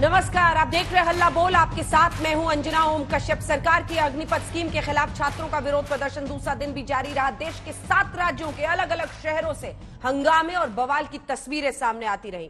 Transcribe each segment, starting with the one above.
नमस्कार, आप देख रहे हल्ला बोल। आपके साथ मैं हूं अंजना ओम कश्यप। सरकार की अग्निपथ स्कीम के खिलाफ छात्रों का विरोध प्रदर्शन दूसरा दिन भी जारी रहा। देश के 7 राज्यों के अलग अलग शहरों से हंगामे और बवाल की तस्वीरें सामने आती रही।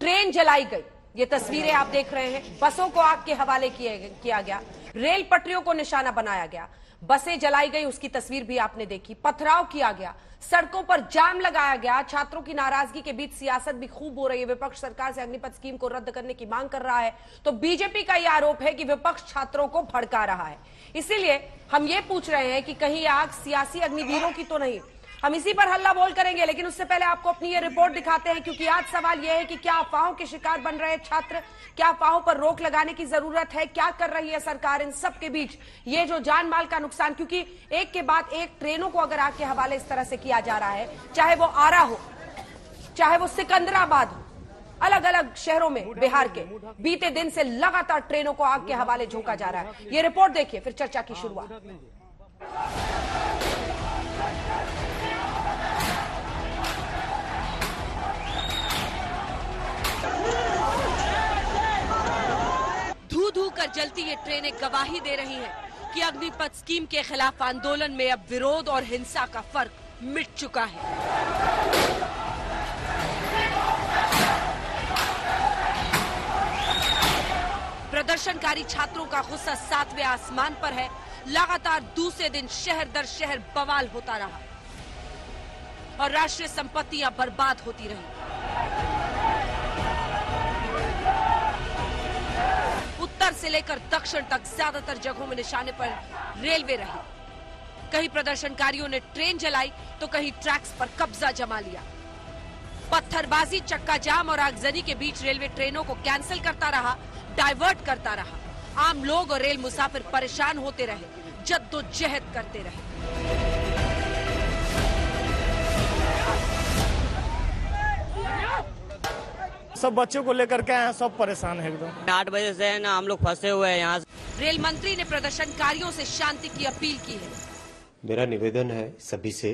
ट्रेन जलाई गई, ये तस्वीरें आप देख रहे हैं। बसों को आग के हवाले किया गया, रेल पटरियों को निशाना बनाया गया, बसें जलाई गई, उसकी तस्वीर भी आपने देखी। पथराव किया गया, सड़कों पर जाम लगाया गया। छात्रों की नाराजगी के बीच सियासत भी खूब हो रही है। विपक्ष सरकार से अग्निपथ स्कीम को रद्द करने की मांग कर रहा है, तो बीजेपी का यह आरोप है कि विपक्ष छात्रों को भड़का रहा है। इसीलिए हम ये पूछ रहे हैं कि कहीं आग सियासी अग्निवीरों की तो नहीं। हम इसी पर हल्ला बोल करेंगे, लेकिन उससे पहले आपको अपनी ये रिपोर्ट दिखाते हैं, क्योंकि आज सवाल यह है कि क्या अफवाहों के शिकार बन रहे छात्र, क्या अफवाहों पर रोक लगाने की जरूरत है, क्या कर रही है सरकार इन सब के बीच। ये जो जान माल का नुकसान, क्योंकि एक के बाद एक ट्रेनों को अगर आग के हवाले इस तरह से किया जा रहा है, चाहे वो आरा हो, चाहे वो सिकंदराबाद हो, अलग अलग शहरों में बिहार के बीते दिन से लगातार ट्रेनों को आग के हवाले झोंका जा रहा है। ये रिपोर्ट देखिए, फिर चर्चा की शुरुआत। धू कर जलती ये ट्रेनें गवाही दे रही हैं कि अग्निपथ स्कीम के खिलाफ आंदोलन में अब विरोध और हिंसा का फर्क मिट चुका है। प्रदर्शनकारी छात्रों का गुस्सा 7वें आसमान पर है। लगातार दूसरे दिन शहर दर शहर बवाल होता रहा और राष्ट्रीय संपत्तियां बर्बाद होती रही। उत्तर से लेकर दक्षिण तक ज्यादातर जगहों में निशाने पर रेलवे रही। कहीं प्रदर्शनकारियों ने ट्रेन जलाई तो कहीं ट्रैक्स पर कब्जा जमा लिया। पत्थरबाजी, चक्का जाम और आगजनी के बीच रेलवे ट्रेनों को कैंसिल करता रहा, डाइवर्ट करता रहा। आम लोग और रेल मुसाफिर परेशान होते रहे, जद्दोजहद करते रहे। सब बच्चों को लेकर के आए, सब परेशान है एकदम। 8 बजे से है ना, हम लोग फंसे हुए हैं यहाँ। रेल मंत्री ने प्रदर्शनकारियों से शांति की अपील की है। मेरा निवेदन है सभी से,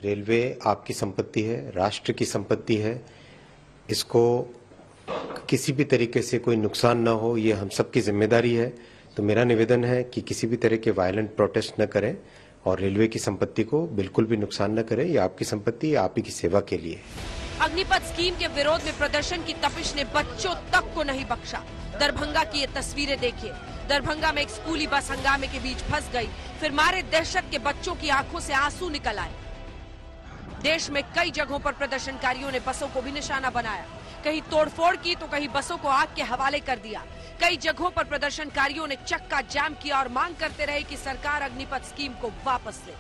रेलवे आपकी संपत्ति है, राष्ट्र की संपत्ति है। इसको किसी भी तरीके से कोई नुकसान न हो, ये हम सबकी जिम्मेदारी है। तो मेरा निवेदन है कि किसी भी तरह के वायलेंट प्रोटेस्ट न करें और रेलवे की संपत्ति को बिल्कुल भी नुकसान न करें। ये आपकी संपत्ति है, आप ही की सेवा के लिए। अग्निपथ स्कीम के विरोध में प्रदर्शन की तपिश ने बच्चों तक को नहीं बख्शा। दरभंगा की ये तस्वीरें देखिए। दरभंगा में एक स्कूली बस हंगामे के बीच फंस गई, फिर मारे दहशत के बच्चों की आंखों से आंसू निकल आए। देश में कई जगहों पर प्रदर्शनकारियों ने बसों को भी निशाना बनाया, कहीं तोड़फोड़ की तो कहीं बसों को आग के हवाले कर दिया। कई जगहों पर प्रदर्शनकारियों ने चक्का जाम किया और मांग करते रहे कि सरकार अग्निपथ स्कीम को वापस ले।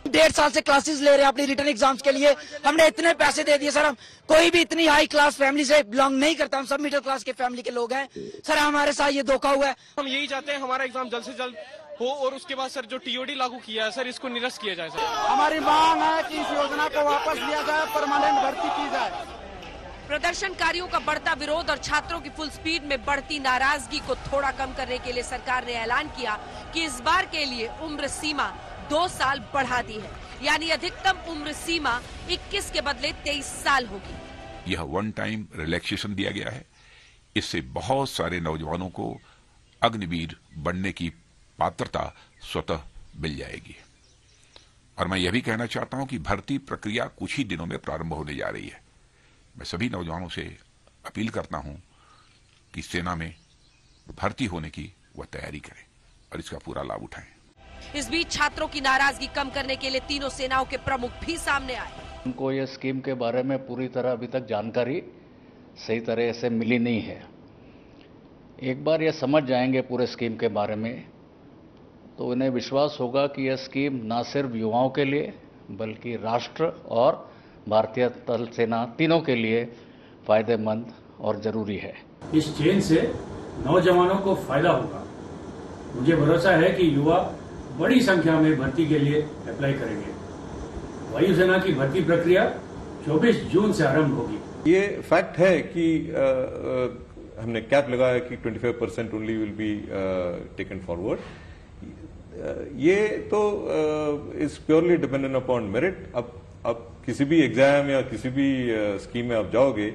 1.5 साल से क्लासेस ले रहे हैं अपनी रिटर्न एग्जाम्स के लिए। हमने इतने पैसे दे दिए सर, हम कोई भी इतनी हाई क्लास फैमिली से बिलोंग नहीं करता, हम सब मिडिल क्लास के फैमिली के लोग हैं। सर हमारे साथ ये धोखा हुआ है। हम यही चाहते हैं हमारा एग्जाम जल्द से जल्द हो और उसके बाद सर जो टीओडी लागू किया है सर, इसको निरस्त किया जाए। सर हमारी मांग है कि इस योजना को वापस लिया जाए, परमानेंट भर्ती की जाए। प्रदर्शनकारियों का बढ़ता विरोध और छात्रों की फुल स्पीड में बढ़ती नाराजगी को थोड़ा कम करने के लिए सरकार ने ऐलान किया कि इस बार के लिए उम्र सीमा 2 साल बढ़ा दी है, यानी अधिकतम उम्र सीमा 21 के बदले 23 साल होगी। यह वन टाइम रिलैक्सेशन दिया गया है। इससे बहुत सारे नौजवानों को अग्निवीर बनने की पात्रता स्वतः मिल जाएगी। और मैं यह भी कहना चाहता हूं कि भर्ती प्रक्रिया कुछ ही दिनों में प्रारंभ होने जा रही है। मैं सभी नौजवानों से अपील करता हूं कि सेना में भर्ती होने की वह तैयारी करें और इसका पूरा लाभ उठाएं। इस बीच छात्रों की नाराजगी कम करने के लिए तीनों सेनाओं के प्रमुख भी सामने आए। उनको ये स्कीम के बारे में पूरी तरह अभी तक जानकारी सही तरह से मिली नहीं है। एक बार ये समझ जाएंगे पूरे स्कीम के बारे में तो उन्हें विश्वास होगा कि यह स्कीम न सिर्फ युवाओं के लिए बल्कि राष्ट्र और भारतीय थल सेना तीनों के लिए फायदेमंद और जरूरी है। इस चेंज से नौजवानों को फायदा होगा। मुझे भरोसा है कि युवा बड़ी संख्या में भर्ती के लिए अप्लाई करेंगे। वायुसेना की भर्ती प्रक्रिया 24 जून से आरंभ होगी। ये फैक्ट है कि हमने कैप लगाया कि 25% only will be taken forward. ये तो is purely dependent upon merit. अब किसी भी एग्जाम या किसी भी स्कीम में आप जाओगे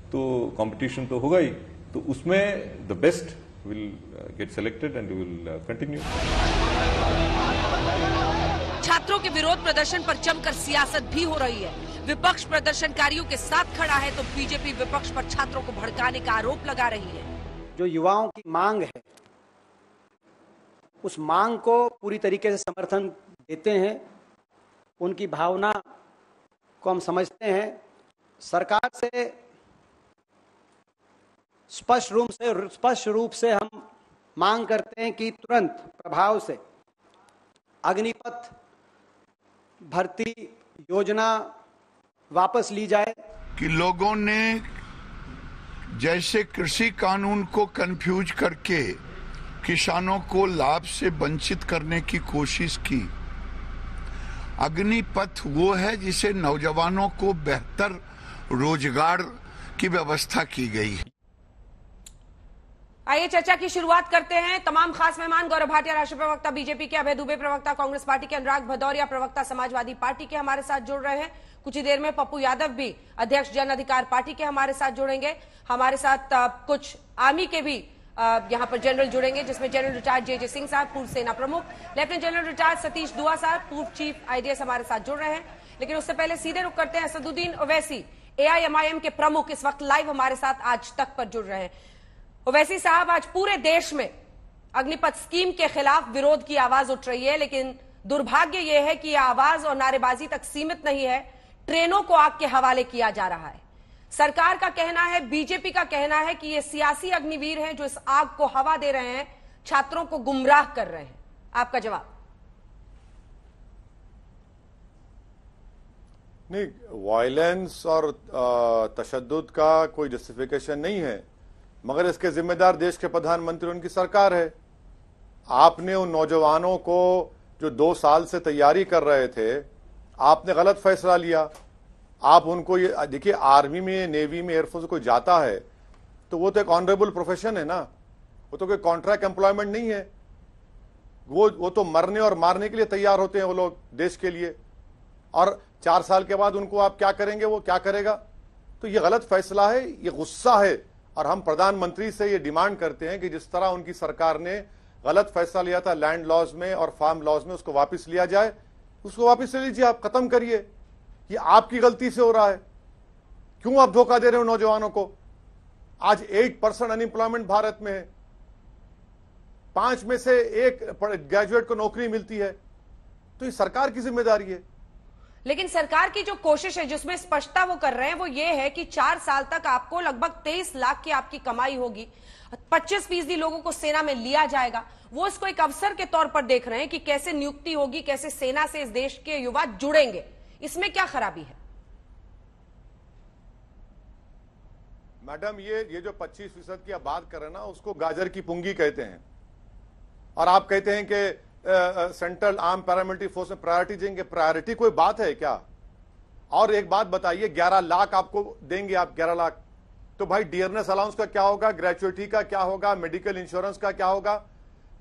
तो कंपटीशन तो होगा ही, तो उसमें the best will get selected and will continue. छात्रों के विरोध प्रदर्शन पर जमकर सियासत भी हो रही है। विपक्ष प्रदर्शनकारियों के साथ खड़ा है तो बीजेपी विपक्ष पर छात्रों को भड़काने का आरोप लगा रही है। जो युवाओं की मांग है, उस मांग को पूरी तरीके से समर्थन देते हैं, उनकी भावना को हम समझते हैं। सरकार से स्पष्ट रूप से हम मांग करते हैं कि तुरंत प्रभाव से अग्निपथ भर्ती योजना वापस ली जाए। कि लोगों ने जैसे कृषि कानून को कंफ्यूज करके किसानों को लाभ से वंचित करने की कोशिश की, अग्निपथ वो है जिसे नौजवानों को बेहतर रोजगार की व्यवस्था की गई है। आइए चर्चा की शुरुआत करते हैं। तमाम खास मेहमान गौरव भाटिया, राष्ट्रीय प्रवक्ता बीजेपी के, अभय दुबे प्रवक्ता कांग्रेस पार्टी के, अनुराग भदौरिया प्रवक्ता समाजवादी पार्टी के हमारे साथ जुड़ रहे हैं। कुछ ही देर में पप्पू यादव भी अध्यक्ष जन अधिकार पार्टी के हमारे साथ जुड़ेंगे। हमारे साथ कुछ आर्मी के भी यहां पर जनरल जुड़ेंगे, जिसमें जनरल रिटायर्ड जे सिंह साहब, पूर्व सेना प्रमुख, लेफ्टिनेंट जनरल रिटायर्ड सतीश दुआ साहब, पूर्व चीफ आईडीएस हमारे साथ जुड़ रहे हैं। लेकिन उससे पहले सीधे रुख करते हैं असदुद्दीन ओवैसी, एआईएमआईएम के प्रमुख, इस वक्त लाइव हमारे साथ आज तक पर जुड़ रहे हैं। ओवैसी साहब, आज पूरे देश में अग्निपथ स्कीम के खिलाफ विरोध की आवाज उठ रही है, लेकिन दुर्भाग्य यह है कि यह आवाज और नारेबाजी तक सीमित नहीं है, ट्रेनों को आग के हवाले किया जा रहा है। सरकार का कहना है, बीजेपी का कहना है कि ये सियासी अग्निवीर हैं जो इस आग को हवा दे रहे हैं, छात्रों को गुमराह कर रहे हैं। आपका जवाब? नहीं, वायलेंस और तशद्दुद का कोई जस्टिफिकेशन नहीं है, मगर इसके जिम्मेदार देश के प्रधानमंत्री, उनकी सरकार है। आपने उन नौजवानों को जो 2 साल से तैयारी कर रहे थे, आपने गलत फैसला लिया। आप उनको, ये देखिए, आर्मी में, नेवी में, एयरफोर्स में कोई जाता है तो वो तो एक ऑनरेबल प्रोफेशन है ना, वो तो कोई कॉन्ट्रैक्ट एम्प्लॉयमेंट नहीं है। वो तो मरने और मारने के लिए तैयार होते हैं वो लोग देश के लिए, और 4 साल के बाद उनको आप क्या करेंगे, वो क्या करेगा? तो ये गलत फैसला है, ये गुस्सा है, और हम प्रधानमंत्री से ये डिमांड करते हैं कि जिस तरह उनकी सरकार ने गलत फैसला लिया था लैंड लॉज में और फार्म लॉज में, उसको वापस लिया जाए। उसको वापस ले लीजिए, आप खत्म करिए। ये आपकी गलती से हो रहा है। क्यों आप धोखा दे रहे हो नौजवानों को? आज 8% अनएम्प्लॉयमेंट भारत में है, 5 में से 1 ग्रेजुएट को नौकरी मिलती है। तो ये सरकार की जिम्मेदारी है। लेकिन सरकार की जो कोशिश है, जिसमें स्पष्टता वो कर रहे हैं, वो ये है कि 4 साल तक आपको लगभग 23 लाख की आपकी कमाई होगी, 25% लोगों को सेना में लिया जाएगा। वो इसको एक अवसर के तौर पर देख रहे हैं कि कैसे नियुक्ति होगी, कैसे सेना से इस देश के युवा जुड़ेंगे। इसमें क्या खराबी है? मैडम, ये जो 25% की आप बात कर रहे हैं ना, उसको गाजर की पुंगी कहते हैं। और आप कहते हैं कि सेंट्रल आर्म पैरामिलिट्री फोर्स में प्रायोरिटी देंगे। प्रायोरिटी कोई बात है क्या? और एक बात बताइए, 11 लाख आपको देंगे, आप 11 लाख, तो भाई डियरनेस अलाउंस का क्या होगा, ग्रेचुइटी का क्या होगा, मेडिकल इंश्योरेंस का क्या होगा?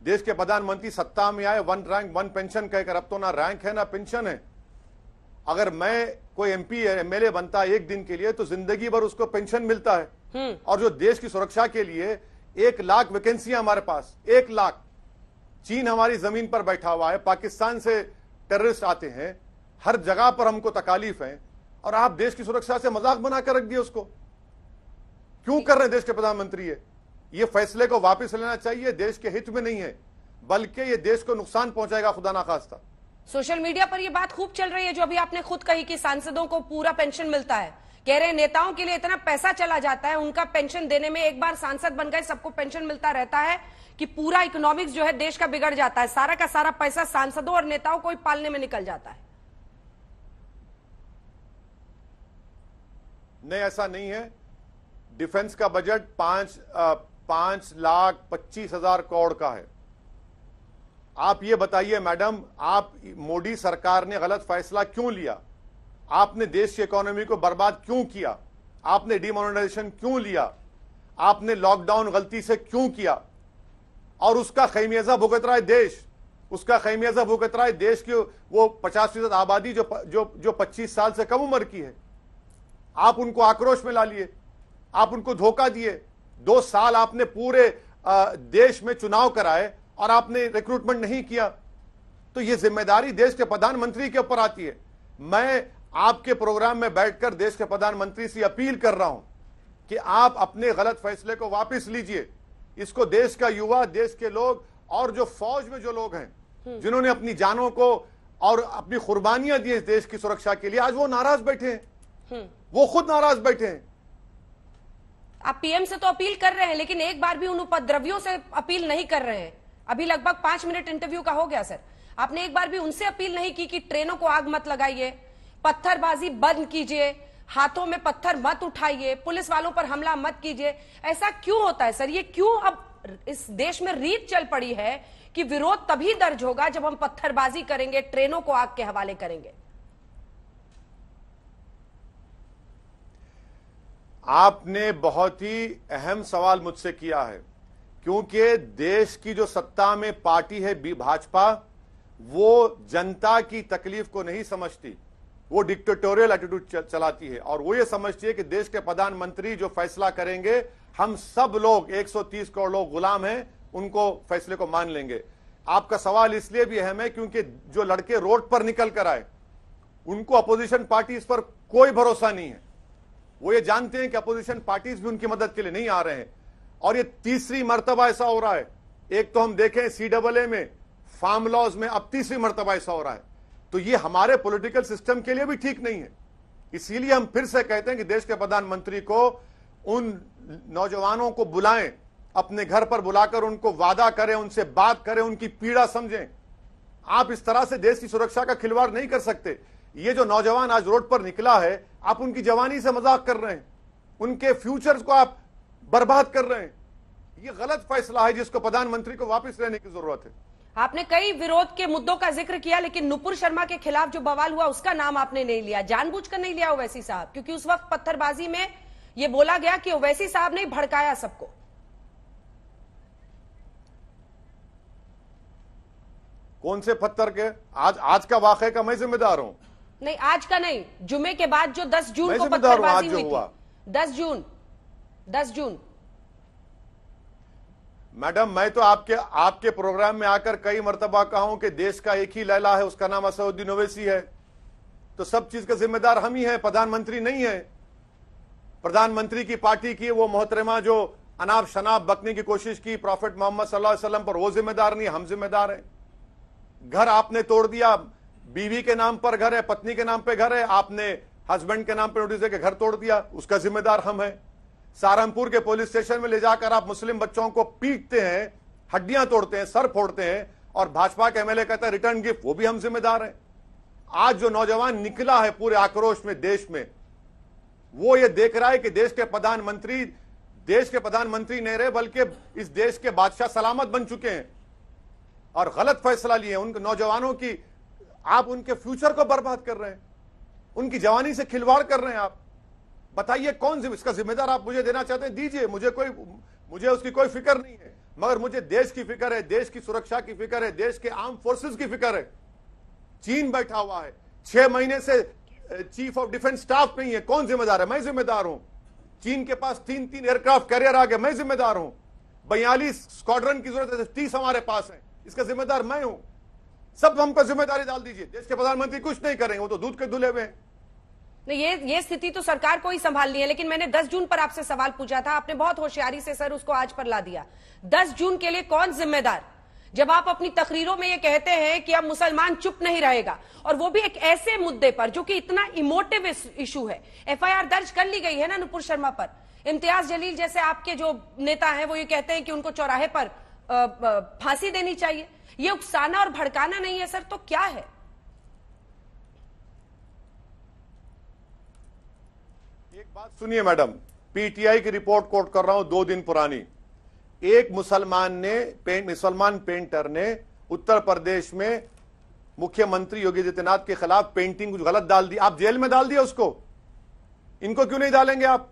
देश के प्रधानमंत्री सत्ता में आए 1 रैंक 1 पेंशन कहकर, अब तो ना रैंक है ना पेंशन है। अगर मैं कोई MP MLA बनता है 1 दिन के लिए, तो जिंदगी भर उसको पेंशन मिलता है। और जो देश की सुरक्षा के लिए 1 लाख वैकेंसियां हमारे पास, 1 लाख। चीन हमारी जमीन पर बैठा हुआ है, पाकिस्तान से टेररिस्ट आते हैं, हर जगह पर हमको तकालीफ है, और आप देश की सुरक्षा से मजाक बनाकर रख दिए उसको। क्यों कर रहे हैं देश के प्रधानमंत्री? ये फैसले को वापस लेना चाहिए, देश के हित में नहीं है, बल्कि ये देश को नुकसान पहुंचाएगा, खुदा ना खास्ता। सोशल मीडिया पर यह बात खूब चल रही है, जो अभी आपने खुद कही कि सांसदों को पूरा पेंशन मिलता है। कह रहे हैं नेताओं के लिए इतना पैसा चला जाता है, उनका पेंशन देने में, एक बार सांसद बन गए सबको पेंशन मिलता रहता है, कि पूरा इकोनॉमिक्स जो है देश का बिगड़ जाता है। सारा का सारा पैसा सांसदों और नेताओं को ही पालने में निकल जाता है। नहीं, ऐसा नहीं है। डिफेंस का बजट 5,25,000 करोड़ का है। आप ये बताइए मैडम, आप मोदी सरकार ने गलत फैसला क्यों लिया? आपने देश की इकोनॉमी को बर्बाद क्यों किया? आपने डिमोनेटाइजेशन क्यों लिया? आपने लॉकडाउन गलती से क्यों किया? और उसका खैमियाजा भुगत रहा है देश, उसका खैमियाजा भुगत रहा है देश की वो 50% आबादी जो 25 साल से कम उम्र की है। आप उनको आक्रोश में ला लिए, आप उनको धोखा दिए, 2 साल आपने पूरे देश में चुनाव कराए और आपने रिक्रूटमेंट नहीं किया, तो यह जिम्मेदारी देश के प्रधानमंत्री के ऊपर आती है। मैं आपके प्रोग्राम में बैठकर देश के प्रधानमंत्री से अपील कर रहा हूं कि आप अपने गलत फैसले को वापस लीजिए। इसको देश का युवा, देश के लोग और जो फौज में जो लोग हैं जिन्होंने अपनी जानों को और अपनी कुर्बानियां दी इस देश की सुरक्षा के लिए, आज वो नाराज बैठे हैं, वो खुद नाराज बैठे हैं। आप पीएम से तो अपील कर रहे हैं, लेकिन एक बार भी उन उपद्रवियों से अपील नहीं कर रहे हैं। अभी लगभग 5 मिनट इंटरव्यू का हो गया सर, आपने एक बार भी उनसे अपील नहीं की कि ट्रेनों को आग मत लगाइए, पत्थरबाजी बंद कीजिए, हाथों में पत्थर मत उठाइए, पुलिस वालों पर हमला मत कीजिए। ऐसा क्यों होता है सर? ये क्यों अब इस देश में रीत चल पड़ी है कि विरोध तभी दर्ज होगा जब हम पत्थरबाजी करेंगे, ट्रेनों को आग के हवाले करेंगे? आपने बहुत ही अहम सवाल मुझसे किया है, क्योंकि देश की जो सत्ता में पार्टी है भाजपा, वो जनता की तकलीफ को नहीं समझती, वो डिक्टेटोरियल एटीट्यूड चलाती है और वो ये समझती है कि देश के प्रधानमंत्री जो फैसला करेंगे, हम सब लोग 130 करोड़ लोग गुलाम हैं, उनको फैसले को मान लेंगे। आपका सवाल इसलिए भी अहम है क्योंकि जो लड़के रोड पर निकल कर आए, उनको अपोजिशन पार्टीज पर कोई भरोसा नहीं है। वो ये जानते हैं कि अपोजिशन पार्टीज भी उनकी मदद के लिए नहीं आ रहे हैं और ये तीसरी मर्तबा ऐसा हो रहा है। एक तो हम देखें CAA में, फार्म लॉज में, अब तीसरी मर्तबा ऐसा हो रहा है। तो ये हमारे पॉलिटिकल सिस्टम के लिए भी ठीक नहीं है। इसीलिए हम फिर से कहते हैं कि देश के प्रधानमंत्री को उन नौजवानों को बुलाएं, अपने घर पर बुलाकर उनको वादा करें, उनसे बात करें, उनकी पीड़ा समझें। आप इस तरह से देश की सुरक्षा का खिलवाड़ नहीं कर सकते। ये जो नौजवान आज रोड पर निकला है, आप उनकी जवानी से मजाक कर रहे हैं, उनके फ्यूचर्स को आप बर्बाद कर रहे हैं। ये गलत फैसला है जिसको प्रधानमंत्री को वापस लेने की जरूरत है। आपने कई विरोध के मुद्दों का जिक्र किया, लेकिन नुपुर शर्मा के खिलाफ जो बवाल हुआ उसका नाम आपने नहीं लिया। जानबूझकर नहीं लिया ओवैसी साहब, क्योंकि उस वक्त पत्थरबाजी में यह बोला गया कि ओवैसी साहब ने भड़काया सबको। कौन से पत्थर के? आज का वाकये का मैं जिम्मेदार हूं। नहीं, आज का नहीं, जुमे के बाद जो 10 जून को पत्थरबाजी हुई थी। 10 जून। मैडम, मैं तो आपके प्रोग्राम में आकर कई मर्तबा कहा हूं कि देश का एक ही लैला है, उसका नाम असदुद्दीन ओवैसी है। तो सब चीज का जिम्मेदार हम ही हैं, प्रधानमंत्री नहीं है। प्रधानमंत्री की पार्टी की वो मोहतरमा जो अनाप शनाप बकने की कोशिश की प्रॉफेट मोहम्मद सल्लल्लाहु अलैहि वसल्लम पर, वो जिम्मेदार नहीं, हम जिम्मेदार हैं। घर आपने तोड़ दिया, बीवी के नाम पर घर है, पत्नी के नाम पे घर है, आपने हस्बैंड के नाम पे नोटिस देकर घर तोड़ दिया, उसका जिम्मेदार हम हैं। सहारनपुर के पुलिस स्टेशन में ले जाकर आप मुस्लिम बच्चों को पीटते हैं, हड्डियां तोड़ते हैं, सर फोड़ते हैं, और भाजपा के एमएलए कहता है रिटर्न गिफ्ट, वो भी हम जिम्मेदार हैं। आज जो नौजवान निकला है पूरे आक्रोश में देश में, वो ये देख रहा है कि देश के प्रधानमंत्री नहीं रहे, बल्कि इस देश के बादशाह सलामत बन चुके हैं और गलत फैसला लिए। उनके नौजवानों की आप उनके फ्यूचर को बर्बाद कर रहे हैं, उनकी जवानी से खिलवाड़ कर रहे हैं। आप बताइए कौन इसका जिम्मेदार आप मुझे देना चाहते हैं, दीजिए, मुझे उसकी कोई फिक्र नहीं है, मगर मुझे देश की फिक्र है, देश की सुरक्षा की फिक्र है, देश के आर्म फोर्सेस की फिक्र है। चीन बैठा हुआ है, 6 महीने से चीफ ऑफ डिफेंस स्टाफ नहीं है, कौन जिम्मेदार है? मैं जिम्मेदार हूं। चीन के पास 3 एयरक्राफ्ट कैरियर आ गए, मैं जिम्मेदार हूं। 42 स्क्वाड्रन की जरूरत है, 30 हमारे पास है, इसका जिम्मेदार मैं हूं। सब हमको जिम्मेदारी डाल दीजिए। देश के प्रधानमंत्री कुछ नहीं करेंगे, वो तो दूध के धुले हुए हैं। नहीं, ये स्थिति तो सरकार को ही संभालनी है। लेकिन मैंने 10 जून पर आपसे सवाल पूछा था, आपने बहुत होशियारी से सर उसको आज पर ला दिया। 10 जून के लिए कौन जिम्मेदार? जब आप अपनी तकरीरों में ये कहते हैं कि अब मुसलमान चुप नहीं रहेगा, और वो भी एक ऐसे मुद्दे पर जो कि इतना इमोटिव इशू है। FIR दर्ज कर ली गई है ना नुपुर शर्मा पर। इम्तियाज जलील जैसे आपके जो नेता हैं वो ये कहते हैं कि उनको चौराहे पर फांसी देनी चाहिए। ये उकसाना और भड़काना नहीं है सर, तो क्या है? एक बात सुनिए मैडम, PTI की रिपोर्ट कोट कर रहा हूं 2 दिन पुरानी। एक मुसलमान पेंटर ने उत्तर प्रदेश में मुख्यमंत्री योगी आदित्यनाथ के खिलाफ पेंटिंग कुछ गलत डाल दी, आप जेल में डाल दिया उसको। इनको क्यों नहीं डालेंगे आप?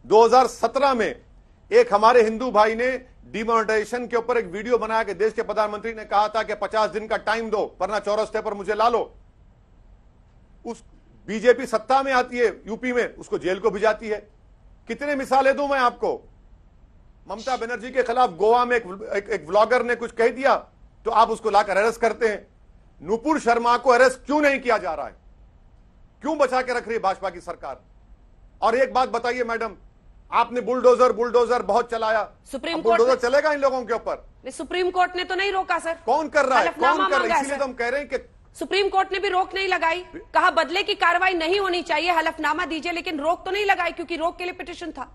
2017 में एक हमारे हिंदू भाई ने डिमोनेटाइजेशन के ऊपर एक वीडियो बनाया कि देश के प्रधानमंत्री ने कहा था कि 50 दिन का टाइम दो वरना चौरस्ते पर मुझे ला लो। उस बीजेपी सत्ता में आती है यूपी में, उसको जेल को भिजाती है। कितने मिसालें दूं मैं आपको? ममता बनर्जी के खिलाफ गोवा में एक व्लॉगर ने कुछ कह दिया तो आप उसको लाकर अरेस्ट करते हैं। नुपुर शर्मा को अरेस्ट क्यों नहीं किया जा रहा है? क्यों बचा के रख रही है भाजपा की सरकार? और एक बात बताइए मैडम, आपने बुलडोजर बहुत चलाया, सुप्रीम कोर्ट बुलडोजर चलेगा इन लोगों के ऊपर? सुप्रीम कोर्ट ने तो नहीं रोका सर। कौन कर रहा है? हलफनामा कौन कर रहा है? मांगा है इसीलिए सर। तो हम कह रहे हैं कि सुप्रीम कोर्ट ने भी रोक नहीं लगाई, कहा बदले की कार्रवाई नहीं होनी चाहिए, हलफनामा दीजिए, लेकिन रोक तो नहीं लगाई क्योंकि रोक के लिए पिटीशन था।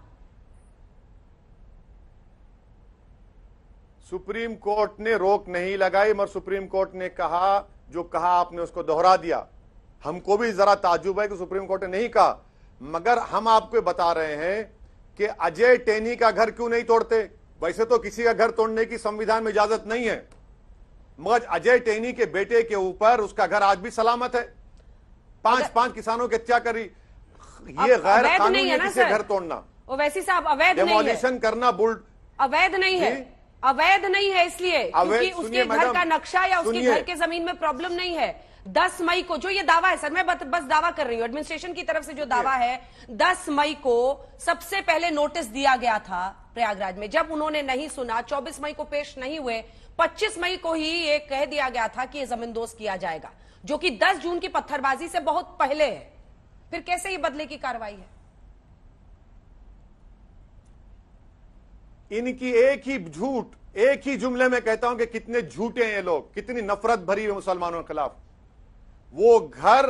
सुप्रीम कोर्ट ने रोक नहीं लगाई, मगर सुप्रीम कोर्ट ने कहा, जो कहा आपने उसको दोहरा दिया। हमको भी जरा ताज्जुब है कि सुप्रीम कोर्ट ने नहीं कहा, मगर हम आपको बता रहे हैं कि अजय टेनी का घर क्यों नहीं तोड़ते? वैसे तो किसी का घर तोड़ने की संविधान में इजाजत नहीं है, मगर अजय टेनी के बेटे के ऊपर उसका घर आज भी सलामत है। पांच किसानों की हत्या करी, ये गैर कानूनी है किसी घर तोड़ना। ओवैसी साहब, अवैध नहीं है, डेमोलिशन करना अवैध नहीं है, अवैध नहीं है इसलिए क्योंकि उसके घर का नक्शा या उसके घर के जमीन में प्रॉब्लम नहीं है। 10 मई को जो ये दावा है सर, मैं बस दावा कर रही हूं, एडमिनिस्ट्रेशन की तरफ से जो दावा है, 10 मई को सबसे पहले नोटिस दिया गया था प्रयागराज में। जब उन्होंने नहीं सुना, 24 मई को पेश नहीं हुए, 25 मई को ही ये कह दिया गया था कि ये जमींदोज किया जाएगा, जो कि 10 जून की पत्थरबाजी से बहुत पहले है। फिर कैसे ये बदले की कार्रवाई है? इनकी एक ही झूठ, एक ही जुमले में कहता हूं कि कितने झूठे हैं ये लोग, कितनी नफरत भरी है मुसलमानों के खिलाफ। वो घर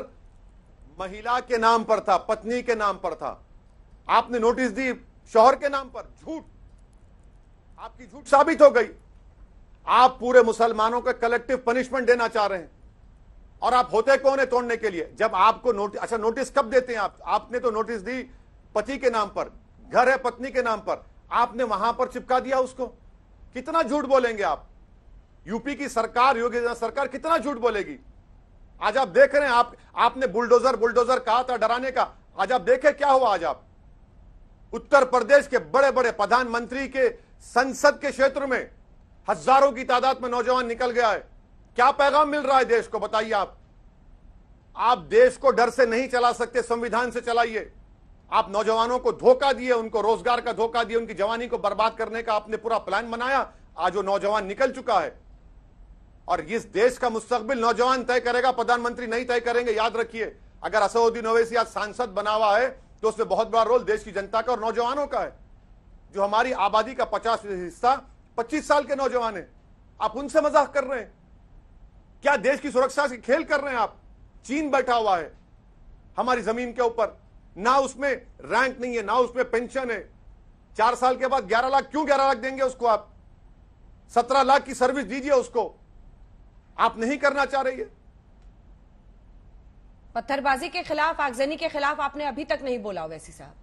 महिला के नाम पर था, पत्नी के नाम पर था, आपने नोटिस दी शौहर के नाम पर। झूठ, आपकी झूठ साबित हो गई। आप पूरे मुसलमानों को कलेक्टिव पनिशमेंट देना चाह रहे हैं, और आप होते कौन है तोड़ने के लिए? जब आपको नोटिस, अच्छा नोटिस कब देते हैं आप? आपने तो नोटिस दी पति के नाम पर, घर है पत्नी के नाम पर, आपने वहां पर चिपका दिया उसको। कितना झूठ बोलेंगे आप? यूपी की सरकार, योगी सरकार कितना झूठ बोलेगी? आज आप देख रहे हैं, आपने बुलडोजर कहा था डराने का, आज आप देखें क्या हुआ। आज आप उत्तर प्रदेश के बड़े बड़े प्रधानमंत्री के संसद के क्षेत्र में हजारों की तादाद में नौजवान निकल गया है। क्या पैगाम मिल रहा है देश को, बताइए आप देश को डर से नहीं चला सकते, संविधान से चलाइए। आप नौजवानों को धोखा दिए, उनको रोजगार का धोखा दिए, उनकी जवानी को बर्बाद करने का आपने पूरा प्लान बनाया। आज वो नौजवान निकल चुका है, और इस देश का मुस्तकबिल नौजवान तय करेगा, प्रधानमंत्री नहीं तय करेंगे। याद रखिए, अगर असदुद्दीन ओवैसी आज सांसद बना हुआ है तो उसमें बहुत बड़ा रोल देश की जनता का और नौजवानों का है। जो हमारी आबादी का 50% हिस्सा 25 साल के नौजवान है, आप उनसे मजाक कर रहे हैं? क्या देश की सुरक्षा से खेल कर रहे हैं आप? चीन बैठा हुआ है हमारी जमीन के ऊपर, ना उसमें रैंक नहीं है, ना उसमें पेंशन है। 4 साल के बाद 11 लाख, क्यों 11 लाख देंगे उसको? आप 17 लाख की सर्विस दीजिए उसको, आप नहीं करना चाह रही है। पत्थरबाजी के खिलाफ, आगजनी के खिलाफ आपने अभी तक नहीं बोला ओवैसी साहब।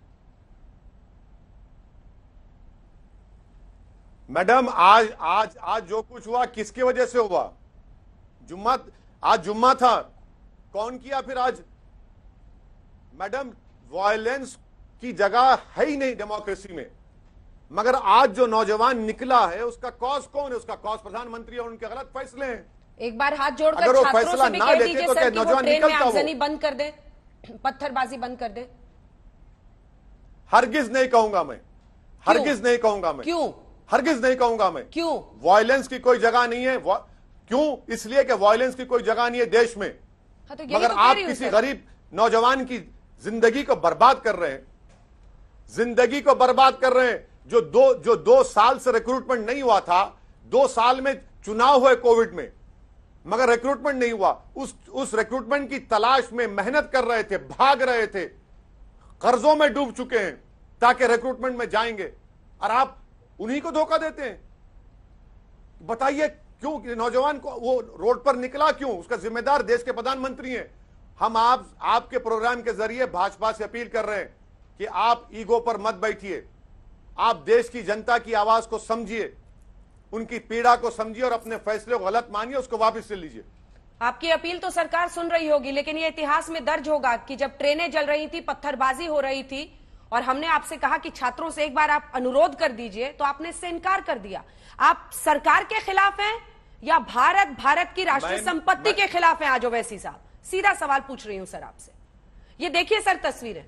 मैडम, आज जो कुछ हुआ किसकी वजह से हुआ? आज जुम्मा था, कौन किया फिर आज? मैडम, वायलेंस की जगह है ही नहीं डेमोक्रेसी में, मगर आज जो नौजवान निकला है उसका कॉज कौन है? उसका कॉज प्रधानमंत्री और उनके गलत फैसले हैं। एक बार हाथ जोड़कर अगर वो छात्रों फैसला से भी ना कह लेते दीजिए तो सर क्या कि वो नौजवान ट्रेन में निकलता? आगजनी बंद कर दे, पत्थरबाजी बंद कर दे। हरगिज नहीं कहूंगा मैं, हरगिज नहीं कहूंगा मैं। क्यों? हरगिज नहीं कहूंगा मैं। क्यों? वायलेंस की कोई जगह नहीं है। क्यों? इसलिए कि वायलेंस की कोई जगह नहीं है देश में। हाँ, तो मगर तो आप किसी गरीब नौजवान की जिंदगी को बर्बाद कर रहे हैं, जिंदगी को बर्बाद कर रहे हैं। जो 2 साल से रिक्रूटमेंट नहीं हुआ था, 2 साल में चुनाव हुए कोविड में, मगर रिक्रूटमेंट नहीं हुआ। उस रिक्रूटमेंट की तलाश में मेहनत कर रहे थे, भाग रहे थे, कर्जों में डूब चुके हैं ताकि रिक्रूटमेंट में जाएंगे, और आप उन्हीं को धोखा देते हैं। बताइए क्यों नौजवान को वो रोड पर निकला क्यों? उसका जिम्मेदार देश के प्रधानमंत्री हैं। हम आपके प्रोग्राम के जरिए भाजपा से अपील कर रहे हैं कि आप ईगो पर मत बैठिए, आप देश की जनता की आवाज को समझिए, उनकी पीड़ा को समझिए और अपने फैसले को गलत मानिए, उसको वापस से लीजिए। आपकी अपील तो सरकार सुन रही होगी, लेकिन ये इतिहास में दर्ज होगा कि जब ट्रेनें जल रही थी, पत्थरबाजी हो रही थी, और हमने आपसे कहा कि छात्रों से एक बार आप अनुरोध कर दीजिए, तो आपने इससे इनकार कर दिया। आप सरकार के खिलाफ हैं या भारत की राष्ट्रीय संपत्ति के खिलाफ हैं आज ओवैसी साहब? सीधा सवाल पूछ रही हूं सर आपसे। ये देखिए सर तस्वीरें,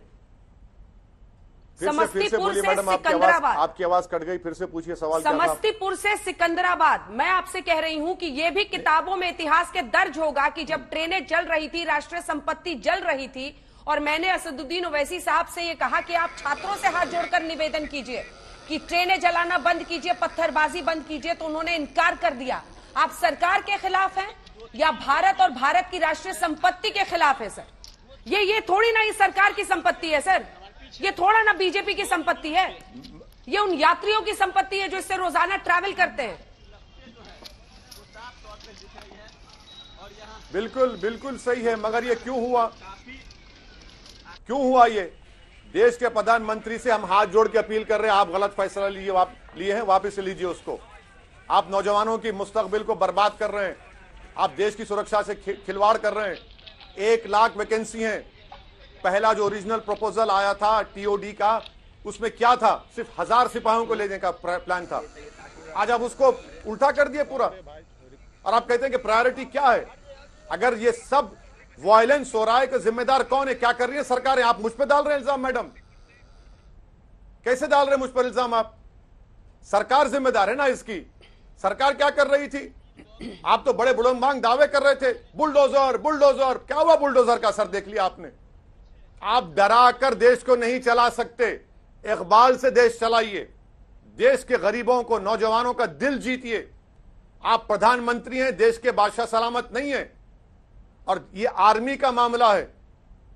समस्तीपुर से सिकंदराबाद। आपकी आवाज कट गई, फिर से पूछिए सवाल। समस्तीपुर से सिकंदराबाद, मैं आपसे कह रही हूं कि यह भी किताबों में इतिहास के दर्ज होगा कि जब ट्रेनें जल रही थी, राष्ट्रीय संपत्ति जल रही थी, और मैंने असदुद्दीन ओवैसी साहब से यह कहा कि आप छात्रों से हाथ जोड़कर निवेदन कीजिए कि ट्रेनें जलाना बंद कीजिए, पत्थरबाजी बंद कीजिए, तो उन्होंने इनकार कर दिया। आप सरकार के खिलाफ हैं या भारत और भारत की राष्ट्रीय संपत्ति के खिलाफ है सर? ये थोड़ी ना ये सरकार की संपत्ति है सर, ये थोड़ा ना बीजेपी की संपत्ति है, ये उन यात्रियों की संपत्ति है जो इससे रोजाना ट्रैवल करते हैं। बिल्कुल बिल्कुल सही है, मगर ये क्यों हुआ? क्यों हुआ ये? देश के प्रधानमंत्री से हम हाथ जोड़ के अपील कर रहे हैं, आप गलत फैसला लिए हैं, वापस से लीजिए उसको। आप नौजवानों की मुस्तकबिल को बर्बाद कर रहे हैं, आप देश की सुरक्षा से खिलवाड़ कर रहे हैं। 1 लाख वैकेंसी हैं। पहला जो ओरिजिनल प्रपोजल आया था टीओडी का, उसमें क्या था? सिर्फ 1000 सिपाहियों को लेने का प्लान था। आज आप उसको उल्टा कर दिए पूरा, और आप कहते हैं कि प्रायोरिटी क्या है? अगर ये सब वायलेंस हो रहा है कि जिम्मेदार कौन है? क्या कर रही है सरकार? आप मुझ पर डाल रहे हैं इल्जाम मैडम, कैसे डाल रहे हैं मुझ पर इल्जाम? आप सरकार जिम्मेदार है ना इसकी। सरकार क्या कर रही थी? आप तो बड़े बुलंदबांग दावे कर रहे थे, बुलडोजर बुलडोजर। क्या हुआ बुलडोजर का असर देख लिया आपने? आप डरा कर देश को नहीं चला सकते, इकबाल से देश चलाइए, देश के गरीबों को, नौजवानों का दिल जीतिए। आप प्रधानमंत्री हैं, देश के बादशाह सलामत नहीं है। और ये आर्मी का मामला है,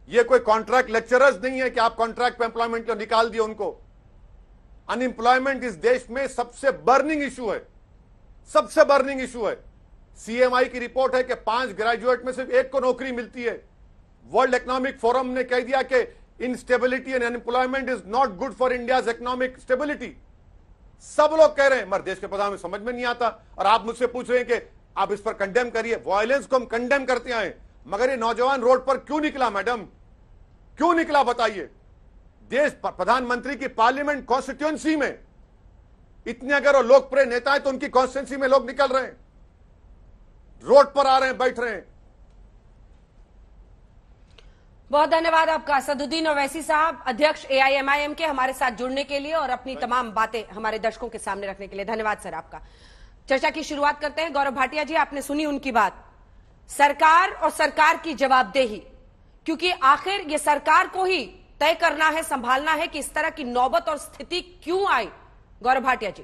ये कोई कॉन्ट्रैक्ट लेक्चरर्स नहीं है कि आप कॉन्ट्रैक्ट पे एम्प्लॉयमेंट को निकाल दिए उनको। अनएम्प्लॉयमेंट इस देश में सबसे बर्निंग इशू है, सबसे बर्निंग इशू है। सीएमआई की रिपोर्ट है कि 5 ग्रेजुएट में सिर्फ 1 को नौकरी मिलती है। वर्ल्ड इकोनॉमिक फोरम ने कह दिया कि instability and unemployment is not good for India's economic stability. सब लोग कह रहे हैं, मगर देश के प्रधान में समझ में नहीं आता। और आप मुझसे पूछ रहे हैं कि आप इस पर कंडेम करिए। वायलेंस को हम कंडेम करते आए, मगर ये नौजवान रोड पर क्यों निकला मैडम? क्यों निकला बताइए? देश प्रधानमंत्री की पार्लियामेंट कॉन्स्टिट्यूएंसी में इतने अगर वो लोकप्रिय नेता है तो उनकी कॉन्स्टिट्यूएंसी में लोग निकल रहे हैं, रोड पर आ रहे हैं, बैठ रहे हैं। बहुत धन्यवाद आपका असदुद्दीन ओवैसी साहब, अध्यक्ष एआईएमआईएम के, हमारे साथ जुड़ने के लिए और अपनी तमाम बातें हमारे दर्शकों के सामने रखने के लिए। धन्यवाद सर आपका। चर्चा की शुरुआत करते हैं। गौरव भाटिया जी, आपने सुनी उनकी बात, सरकार और सरकार की जवाबदेही, क्योंकि आखिर ये सरकार को ही तय करना है, संभालना है कि इस तरह की नौबत और स्थिति क्यों आई। गौरव भाटिया जी,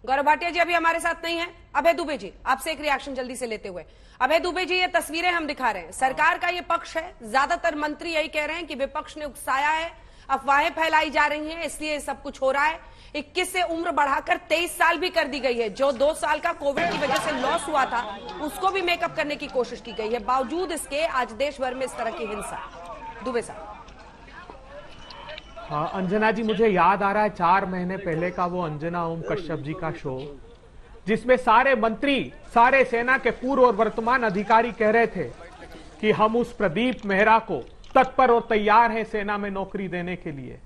गौरव भाटिया जी अभी हमारे साथ नहीं है। अभय दुबे जी, आपसे एक रिएक्शन जल्दी से लेते हुए। अभय दुबे जी, ये तस्वीरें हम दिखा रहे हैं, सरकार का ये पक्ष है, ज्यादातर मंत्री यही कह रहे हैं कि विपक्ष ने उकसाया है, अफवाहें फैलाई जा रही हैं, इसलिए सब कुछ हो रहा है। 21 से उम्र बढ़ाकर 23 साल भी कर दी गई है। जो 2 साल का कोविड की वजह से लॉस हुआ था उसको भी मेकअप करने की कोशिश की गई है। बावजूद इसके आज देश भर में इस तरह की हिंसा। दुबे साहब। हाँ अंजना जी, मुझे याद आ रहा है 4 महीने पहले का वो अंजना ओम कश्यप जी का शो, जिसमें सारे मंत्री, सारे सेना के पूर्व और वर्तमान अधिकारी कह रहे थे कि हम उस प्रदीप मेहरा को तत्पर और तैयार हैं सेना में नौकरी देने के लिए।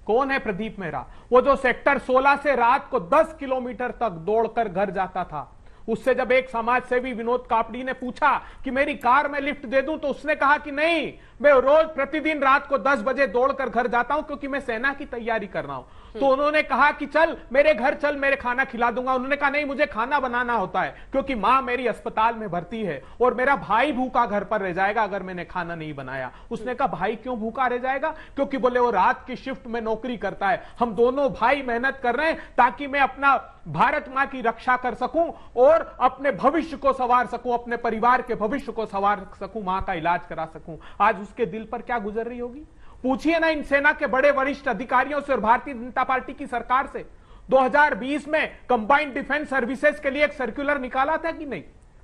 कौन है प्रदीप मेहरा? वो जो सेक्टर 16 से रात को 10 किलोमीटर तक दौड़कर घर जाता था। उससे जब एक समाज सेवी विनोद कापड़ी ने पूछा कि मेरी कार में लिफ्ट दे दूं, तो उसने कहा कि नहीं, मैं रोज प्रतिदिन रात को 10 बजे दौड़कर घर जाता हूं क्योंकि मैं सेना की तैयारी कर रहा हूं। तो उन्होंने कहा कि चल मेरे घर चल, मेरे खाना खिला दूंगा। उन्होंने कहा नहीं, मुझे खाना बनाना होता है क्योंकि मां मेरी अस्पताल में भर्ती है और मेरा भाई भूखा घर पर रह जाएगा अगर मैंने खाना नहीं बनाया। उसने कहा भाई क्यों भूखा रह जाएगा? क्योंकि बोले वो रात की शिफ्ट में नौकरी करता है, हम दोनों भाई मेहनत कर रहे हैं ताकि मैं अपना भारत मां की रक्षा कर सकूं और अपने भविष्य को संवार सकूं, अपने परिवार के भविष्य को संवार सकूं, मां का इलाज करा सकूं। आज उसके दिल पर क्या गुजर रही होगी? पूछिए ना इन सेना के बड़े वरिष्ठ अधिकारियों से और भारतीय जनता पार्टी की सरकार से। 2020 में कंबाइंड डिफेंस सर्विसेज के लिए एक सर्कुलर निकाला था कि नहीं?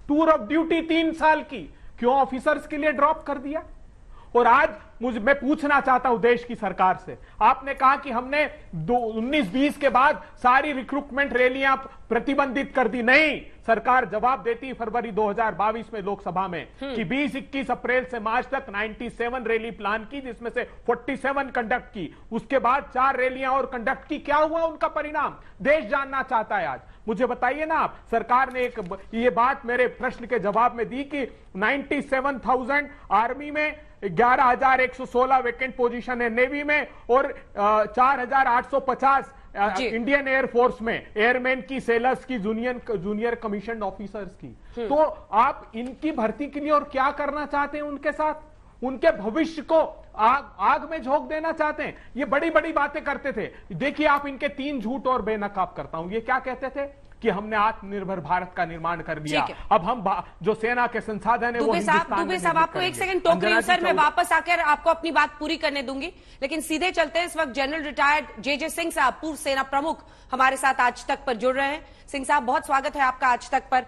टूर ऑफ ड्यूटी 3 साल की, क्यों ऑफिसर्स के लिए ड्रॉप कर दिया? और आज मैं पूछना चाहता हूं देश की सरकार से, आपने कहा कि हमने 19-20 के बाद सारी रिक्रूटमेंट रैलियां प्रतिबंधित कर दी। नहीं, सरकार जवाब देती फरवरी 2022 में लोकसभा में कि 20-21 अप्रैल से मार्च तक 97 रैली प्लान की, जिसमें से 47 कंडक्ट की। उसके बाद 4 रैलियां और कंडक्ट की। क्या हुआ उनका परिणाम? देश जानना चाहता है आज। मुझे बताइए ना आप, सरकार ने ये बात मेरे प्रश्न के जवाब में दी कि 97,000 आर्मी में 11,116 वैकेंट पोजीशन है नेवी में और 4,850 इंडियन एयरफोर्स में एयरमैन की, सेलर्स की, जूनियर कमीशन ऑफिसर्स की। तो आप इनकी भर्ती के लिए और क्या करना चाहते हैं उनके साथ? उनके भविष्य को आग में झोंक देना चाहते हैं। ये बड़ी बड़ी बातें करते थे। देखिए आप इनके 3 झूठ और बेनकाब करता हूं। ये क्या कहते थे कि हमने आत्मनिर्भर भारत का निर्माण कर दिया, अब हम जो सेना के संसाधन है वो हिंदुस्तान दुबे साहब आपको एक सेकंड टोक रही हूं सर, मैं वापस आकर आपको अपनी बात पूरी करने दूंगी, लेकिन सीधे चलते हैं। इस वक्त जनरल रिटायर्ड जे सिंह साहब, पूर्व सेना प्रमुख, हमारे साथ आज तक पर जुड़ रहे हैं। सिंह साहब बहुत स्वागत है आपका आज तक पर।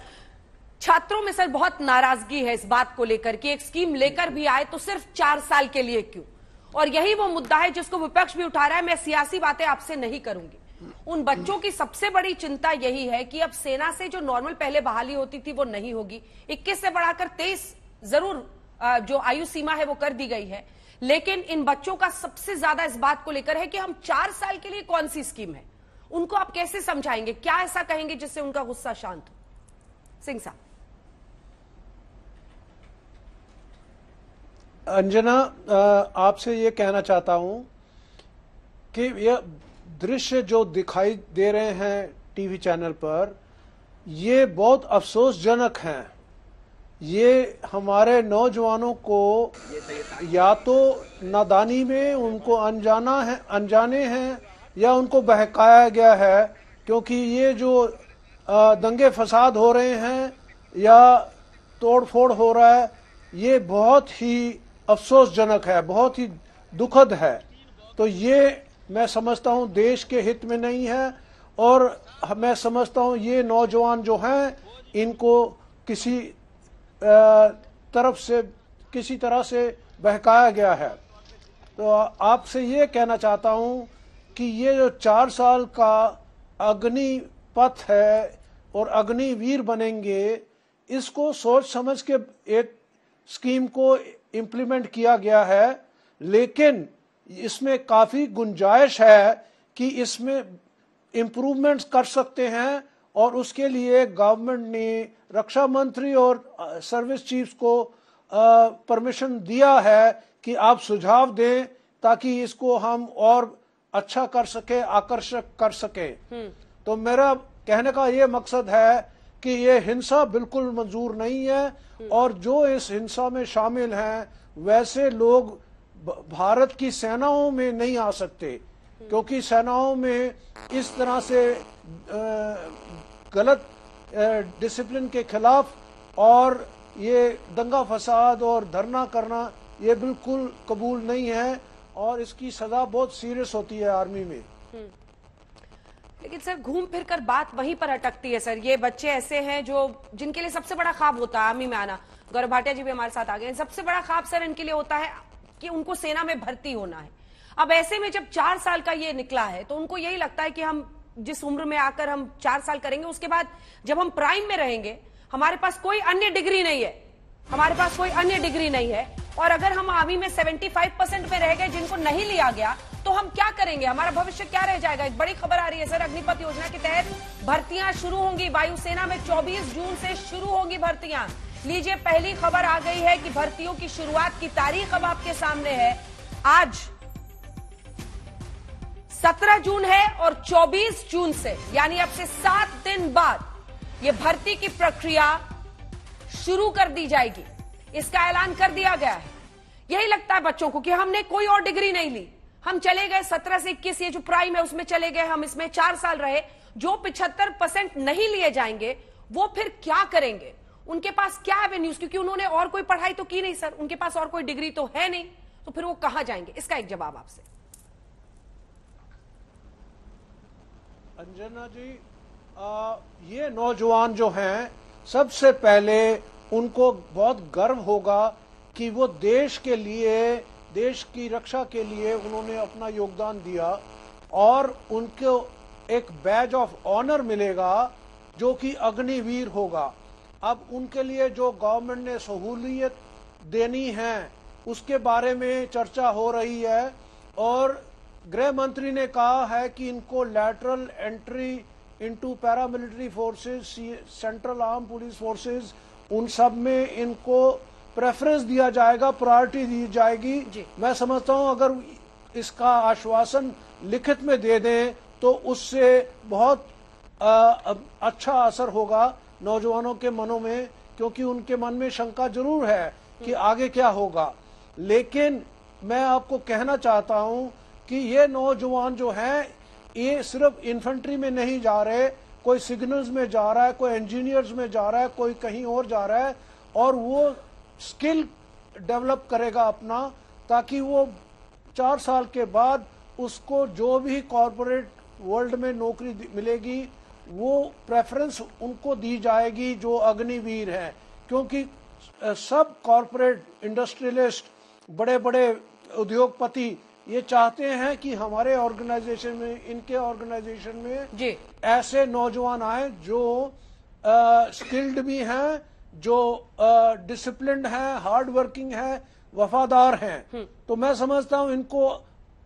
छात्रों में सर बहुत नाराजगी है इस बात को लेकर कि एक स्कीम लेकर भी आए तो सिर्फ 4 साल के लिए क्यों, और यही वो मुद्दा है जिसको विपक्ष भी उठा रहा है। मैं सियासी बातें आपसे नहीं करूंगी। उन बच्चों की सबसे बड़ी चिंता यही है कि अब सेना से जो नॉर्मल पहले बहाली होती थी वो नहीं होगी। 21 से बढ़ाकर 23 जरूर जो आयु सीमा है वो कर दी गई है, लेकिन इन बच्चों का सबसे ज्यादा इस बात को लेकर है कि हम 4 साल के लिए कौन सी स्कीम है। उनको आप कैसे समझाएंगे, क्या ऐसा कहेंगे जिससे उनका गुस्सा शांत हो? सिंह साहब। अंजना, आपसे ये कहना चाहता हूं कि यह दृश्य जो दिखाई दे रहे हैं टीवी चैनल पर, ये बहुत अफसोसजनक हैं। ये हमारे नौजवानों को या तो नादानी में उनको अनजाने हैं या उनको बहकाया गया है, क्योंकि ये जो दंगे फसाद हो रहे हैं या तोड़फोड़ हो रहा है, ये बहुत ही अफसोसजनक है, बहुत ही दुखद है। तो ये मैं समझता हूं देश के हित में नहीं है, और मैं समझता हूं ये नौजवान जो हैं इनको किसी तरह से बहकाया गया है। तो आपसे ये कहना चाहता हूं कि ये जो 4 साल का अग्निपथ है और अग्निवीर बनेंगे, इसको सोच समझ के एक स्कीम को इम्प्लीमेंट किया गया है, लेकिन इसमें काफी गुंजाइश है कि इसमें इम्प्रूवमेंट्स कर सकते हैं, और उसके लिए गवर्नमेंट ने रक्षा मंत्री और सर्विस चीफ्स को परमिशन दिया है कि आप सुझाव दें ताकि इसको हम और अच्छा कर सके, आकर्षक कर सके। तो मेरा कहने का ये मकसद है कि ये हिंसा बिल्कुल मंजूर नहीं है, और जो इस हिंसा में शामिल हैं वैसे लोग भारत की सेनाओं में नहीं आ सकते, क्योंकि सेनाओं में इस तरह से गलत डिसिप्लिन के खिलाफ और ये दंगा फसाद और धरना करना ये बिल्कुल कबूल नहीं है, और इसकी सजा बहुत सीरियस होती है आर्मी में। लेकिन सर घूम फिर कर बात वहीं पर अटकती है सर। ये बच्चे ऐसे हैं जो जिनके लिए सबसे बड़ा ख्वाब होता है आर्मी में आना। गौरव भाटिया जी भी हमारे साथ आ गए। सबसे बड़ा ख्वाब सर इनके लिए होता है कि उनको सेना में भर्ती होना है। अब ऐसे में जब 4 साल का ये निकला है तो उनको यही लगता है कि हम जिस उम्र में आकर हम 4 साल करेंगे, उसके बाद जब हम प्राइम में रहेंगे हमारे पास कोई अन्य डिग्री नहीं है, हमारे पास कोई अन्य डिग्री नहीं है, और अगर हम आर्मी में 75% में रह गए जिनको नहीं लिया गया तो हम क्या करेंगे, हमारा भविष्य क्या रह जाएगा। एक बड़ी खबर आ रही है सर, अग्निपथ योजना के तहत भर्तियां शुरू होंगी। वायुसेना में 24 जून से शुरू होंगी भर्तियां। लीजिए पहली खबर आ गई है कि भर्तियों की शुरुआत की तारीख अब आपके सामने है। आज 17 जून है और 24 जून से यानी अब से 7 दिन बाद ये भर्ती की प्रक्रिया शुरू कर दी जाएगी। इसका ऐलान कर दिया गया है। यही लगता है बच्चों को कि हमने कोई और डिग्री नहीं ली, हम चले गए 17 से 21, ये जो प्राइम है उसमें चले गए, हम इसमें 4 साल रहे। जो 75% नहीं लिए जाएंगे वो फिर क्या करेंगे, उनके पास क्या एवेन्यूज, क्योंकि उन्होंने और कोई पढ़ाई तो की नहीं सर, उनके पास और कोई डिग्री तो है नहीं, तो फिर वो कहां जाएंगे। इसका एक जवाब आपसे। अंजना जी, ये नौजवान जो हैं सबसे पहले उनको बहुत गर्व होगा कि वो देश के लिए, देश की रक्षा के लिए उन्होंने अपना योगदान दिया, और उनको एक बैज ऑफ ऑनर मिलेगा जो कि अग्निवीर होगा। अब उनके लिए जो गवर्नमेंट ने सहूलियत देनी है उसके बारे में चर्चा हो रही है, और गृह मंत्री ने कहा है कि इनको lateral entry into paramilitary forces, central arm police forces, उन सब में इनको प्रेफरेंस दिया जाएगा, प्रायोरिटी दी जाएगी। मैं समझता हूं अगर इसका आश्वासन लिखित में दे दें तो उससे बहुत अच्छा असर होगा नौजवानों के मनों में, क्योंकि उनके मन में शंका जरूर है कि आगे क्या होगा। लेकिन मैं आपको कहना चाहता हूं कि ये नौजवान जो हैं ये सिर्फ इन्फेंट्री में नहीं जा रहे, कोई सिग्नल्स में जा रहा है, कोई इंजीनियर्स में जा रहा है, कोई कहीं और जा रहा है, और वो स्किल डेवलप करेगा अपना, ताकि वो 4 साल के बाद उसको जो भी कॉरपोरेट वर्ल्ड में नौकरी मिलेगी वो प्रेफरेंस उनको दी जाएगी जो अग्निवीर हैं। क्योंकि सब कॉरपोरेट इंडस्ट्रियलिस्ट, बड़े बड़े उद्योगपति ये चाहते हैं कि हमारे ऑर्गेनाइजेशन में, इनके ऑर्गेनाइजेशन में ऐसे नौजवान आए जो स्किल्ड भी हैं, जो डिसिप्लिन्ड हैं, हार्ड वर्किंग हैं, वफादार हैं। तो मैं समझता हूं इनको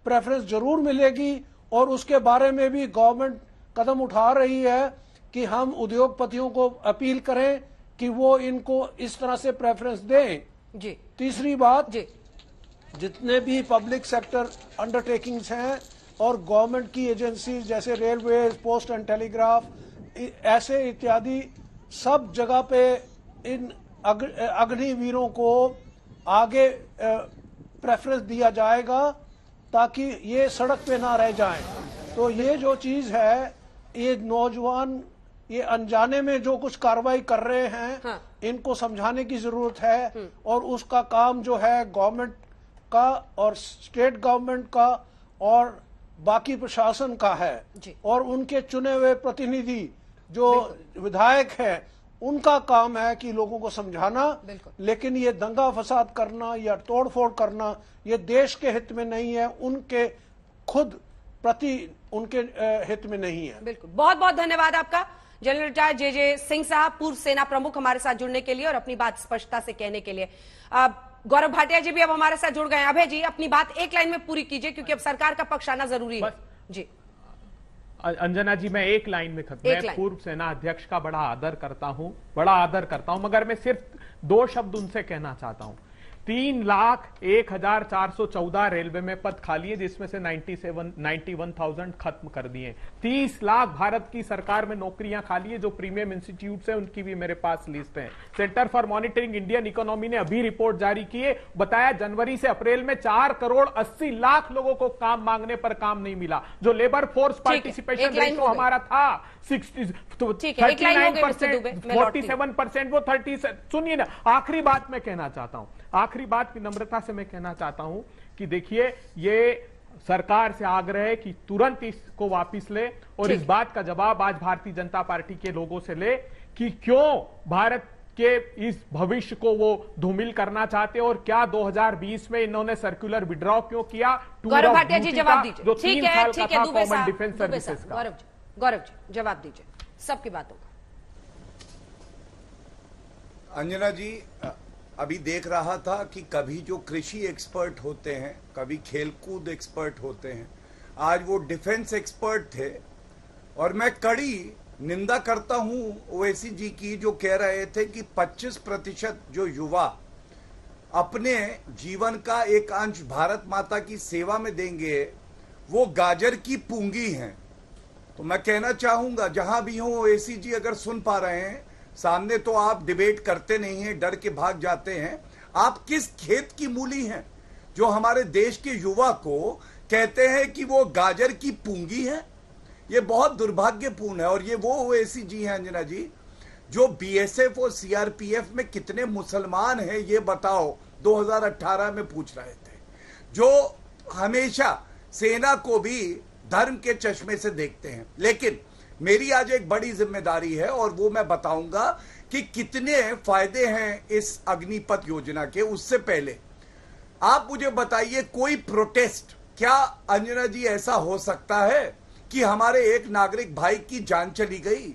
प्रेफरेंस जरूर मिलेगी, और उसके बारे में भी गवर्नमेंट कदम उठा रही है कि हम उद्योगपतियों को अपील करें कि वो इनको इस तरह से प्रेफरेंस दें। तीसरी बात, जितने भी पब्लिक सेक्टर अंडरटेकिंग्स हैं और गवर्नमेंट की एजेंसीज जैसे रेलवे, पोस्ट एंड टेलीग्राफ, ऐसे इत्यादि सब जगह पे इन अग्निवीरों को आगे प्रेफरेंस दिया जाएगा ताकि ये सड़क पे ना रह जाएं। तो ये जो चीज है, ये नौजवान ये अनजाने में जो कुछ कार्रवाई कर रहे हैं, इनको समझाने की जरूरत है, और उसका काम जो है गवर्नमेंट का और स्टेट गवर्नमेंट का और बाकी प्रशासन का है, और उनके चुने हुए प्रतिनिधि जो विधायक हैं उनका काम है कि लोगों को समझाना। लेकिन ये दंगा फसाद करना या तोड़फोड़ करना ये देश के हित में नहीं है, उनके खुद प्रति उनके हित में नहीं है। बिल्कुल, बहुत बहुत धन्यवाद आपका जनरल रिटायर्ड जे सिंह साहब, पूर्व सेना प्रमुख, हमारे साथ जुड़ने के लिए और अपनी बात स्पष्टता से कहने के लिए। गौरव भाटिया जी भी अब हमारे साथ जुड़ गए हैं। अभय जी, अपनी बात एक लाइन में पूरी कीजिए क्योंकि अब सरकार का पक्ष आना जरूरी है। जी अंजना जी, मैं एक लाइन में खत्म। मैं पूर्व सेना अध्यक्ष का बड़ा आदर करता हूं, मगर मैं सिर्फ 2 शब्द उनसे कहना चाहता हूं। 3,01,414 रेलवे में पद खाली है, जिसमें से 91,000 खत्म कर दिए। 30 लाख भारत की सरकार में नौकरियां खाली है जो प्रीमियम इंस्टीट्यूट है, उनकी भी मेरे पास लिस्ट है। Centre for monitoring Indian economy ने अभी रिपोर्ट जारी की है, बताया जनवरी से अप्रैल में 4,80,00,000 लोगों को काम मांगने पर काम नहीं मिला। जो लेबर फोर्स पार्टिसिपेशन रेशो हमारा था 39%, 47%, वो 30। सुनिए ना, आखिरी बात मैं कहना चाहता हूं, आखिरी बात की नम्रता से मैं कहना चाहता हूं कि देखिए, ये सरकार से आग्रह है कि तुरंत इसको वापस ले, और इस बात का जवाब आज भारतीय जनता पार्टी के लोगों से ले कि क्यों भारत के इस भविष्य को वो धूमिल करना चाहते हैं, और क्या 2020 में इन्होंने सर्कुलर विड्रॉ क्यों किया। गौरव भाटिया जी जवाब दीजिए। जो 3 साल का था कॉमन डिफेंस सर्विसेज का। गौरव जी जवाब दीजिए सबकी बातों का। अंजना जी, अभी देख रहा था कि कभी जो कृषि एक्सपर्ट होते हैं, कभी खेलकूद एक्सपर्ट होते हैं, आज वो डिफेंस एक्सपर्ट थे, और मैं कड़ी निंदा करता हूं ओवैसी जी की जो कह रहे थे कि 25% जो युवा अपने जीवन का एक अंश भारत माता की सेवा में देंगे वो गाजर की पूंगी हैं। तो मैं कहना चाहूंगा, जहां भी हो ओवैसी जी अगर सुन पा रहे हैं, सामने तो आप डिबेट करते नहीं हैं, डर के भाग जाते हैं। आप किस खेत की मूली हैं जो हमारे देश के युवा को कहते हैं कि वो गाजर की पूंगी है? ये बहुत दुर्भाग्यपूर्ण है। और ये वो ओवैसी जी हैं अंजना जी जो बीएसएफ और सीआरपीएफ में कितने मुसलमान हैं ये बताओ 2018 में पूछ रहे थे, जो हमेशा सेना को भी धर्म के चश्मे से देखते हैं। लेकिन मेरी आज एक बड़ी जिम्मेदारी है और वो मैं बताऊंगा कि कितने फायदे हैं इस अग्निपथ योजना के। उससे पहले आप मुझे बताइए, कोई प्रोटेस्ट, क्या अंजना जी ऐसा हो सकता है कि हमारे एक नागरिक भाई की जान चली गई,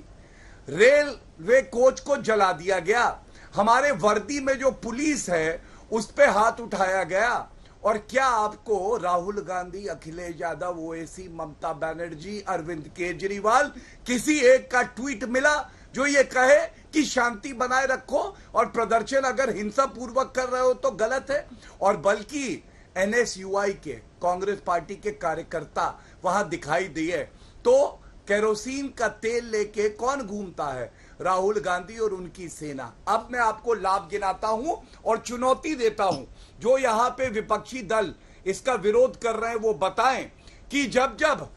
रेलवे कोच को जला दिया गया, हमारे वर्दी में जो पुलिस है उस पे हाथ उठाया गया, और क्या आपको राहुल गांधी, अखिलेश यादव, ओवैसी, ममता बनर्जी, अरविंद केजरीवाल, किसी एक का ट्वीट मिला जो ये कहे की शांति बनाए रखो, और प्रदर्शन अगर हिंसा पूर्वक कर रहे हो तो गलत है। और बल्कि NSUI के कांग्रेस पार्टी के कार्यकर्ता वहां दिखाई दिए तो केरोसिन का तेल लेके कौन घूमता है? राहुल गांधी और उनकी सेना। अब मैं आपको लाभ गिनाता हूं और चुनौती देता हूं, जो यहां पे विपक्षी दल इसका विरोध कर रहे हैं वो बताएं कि जब जब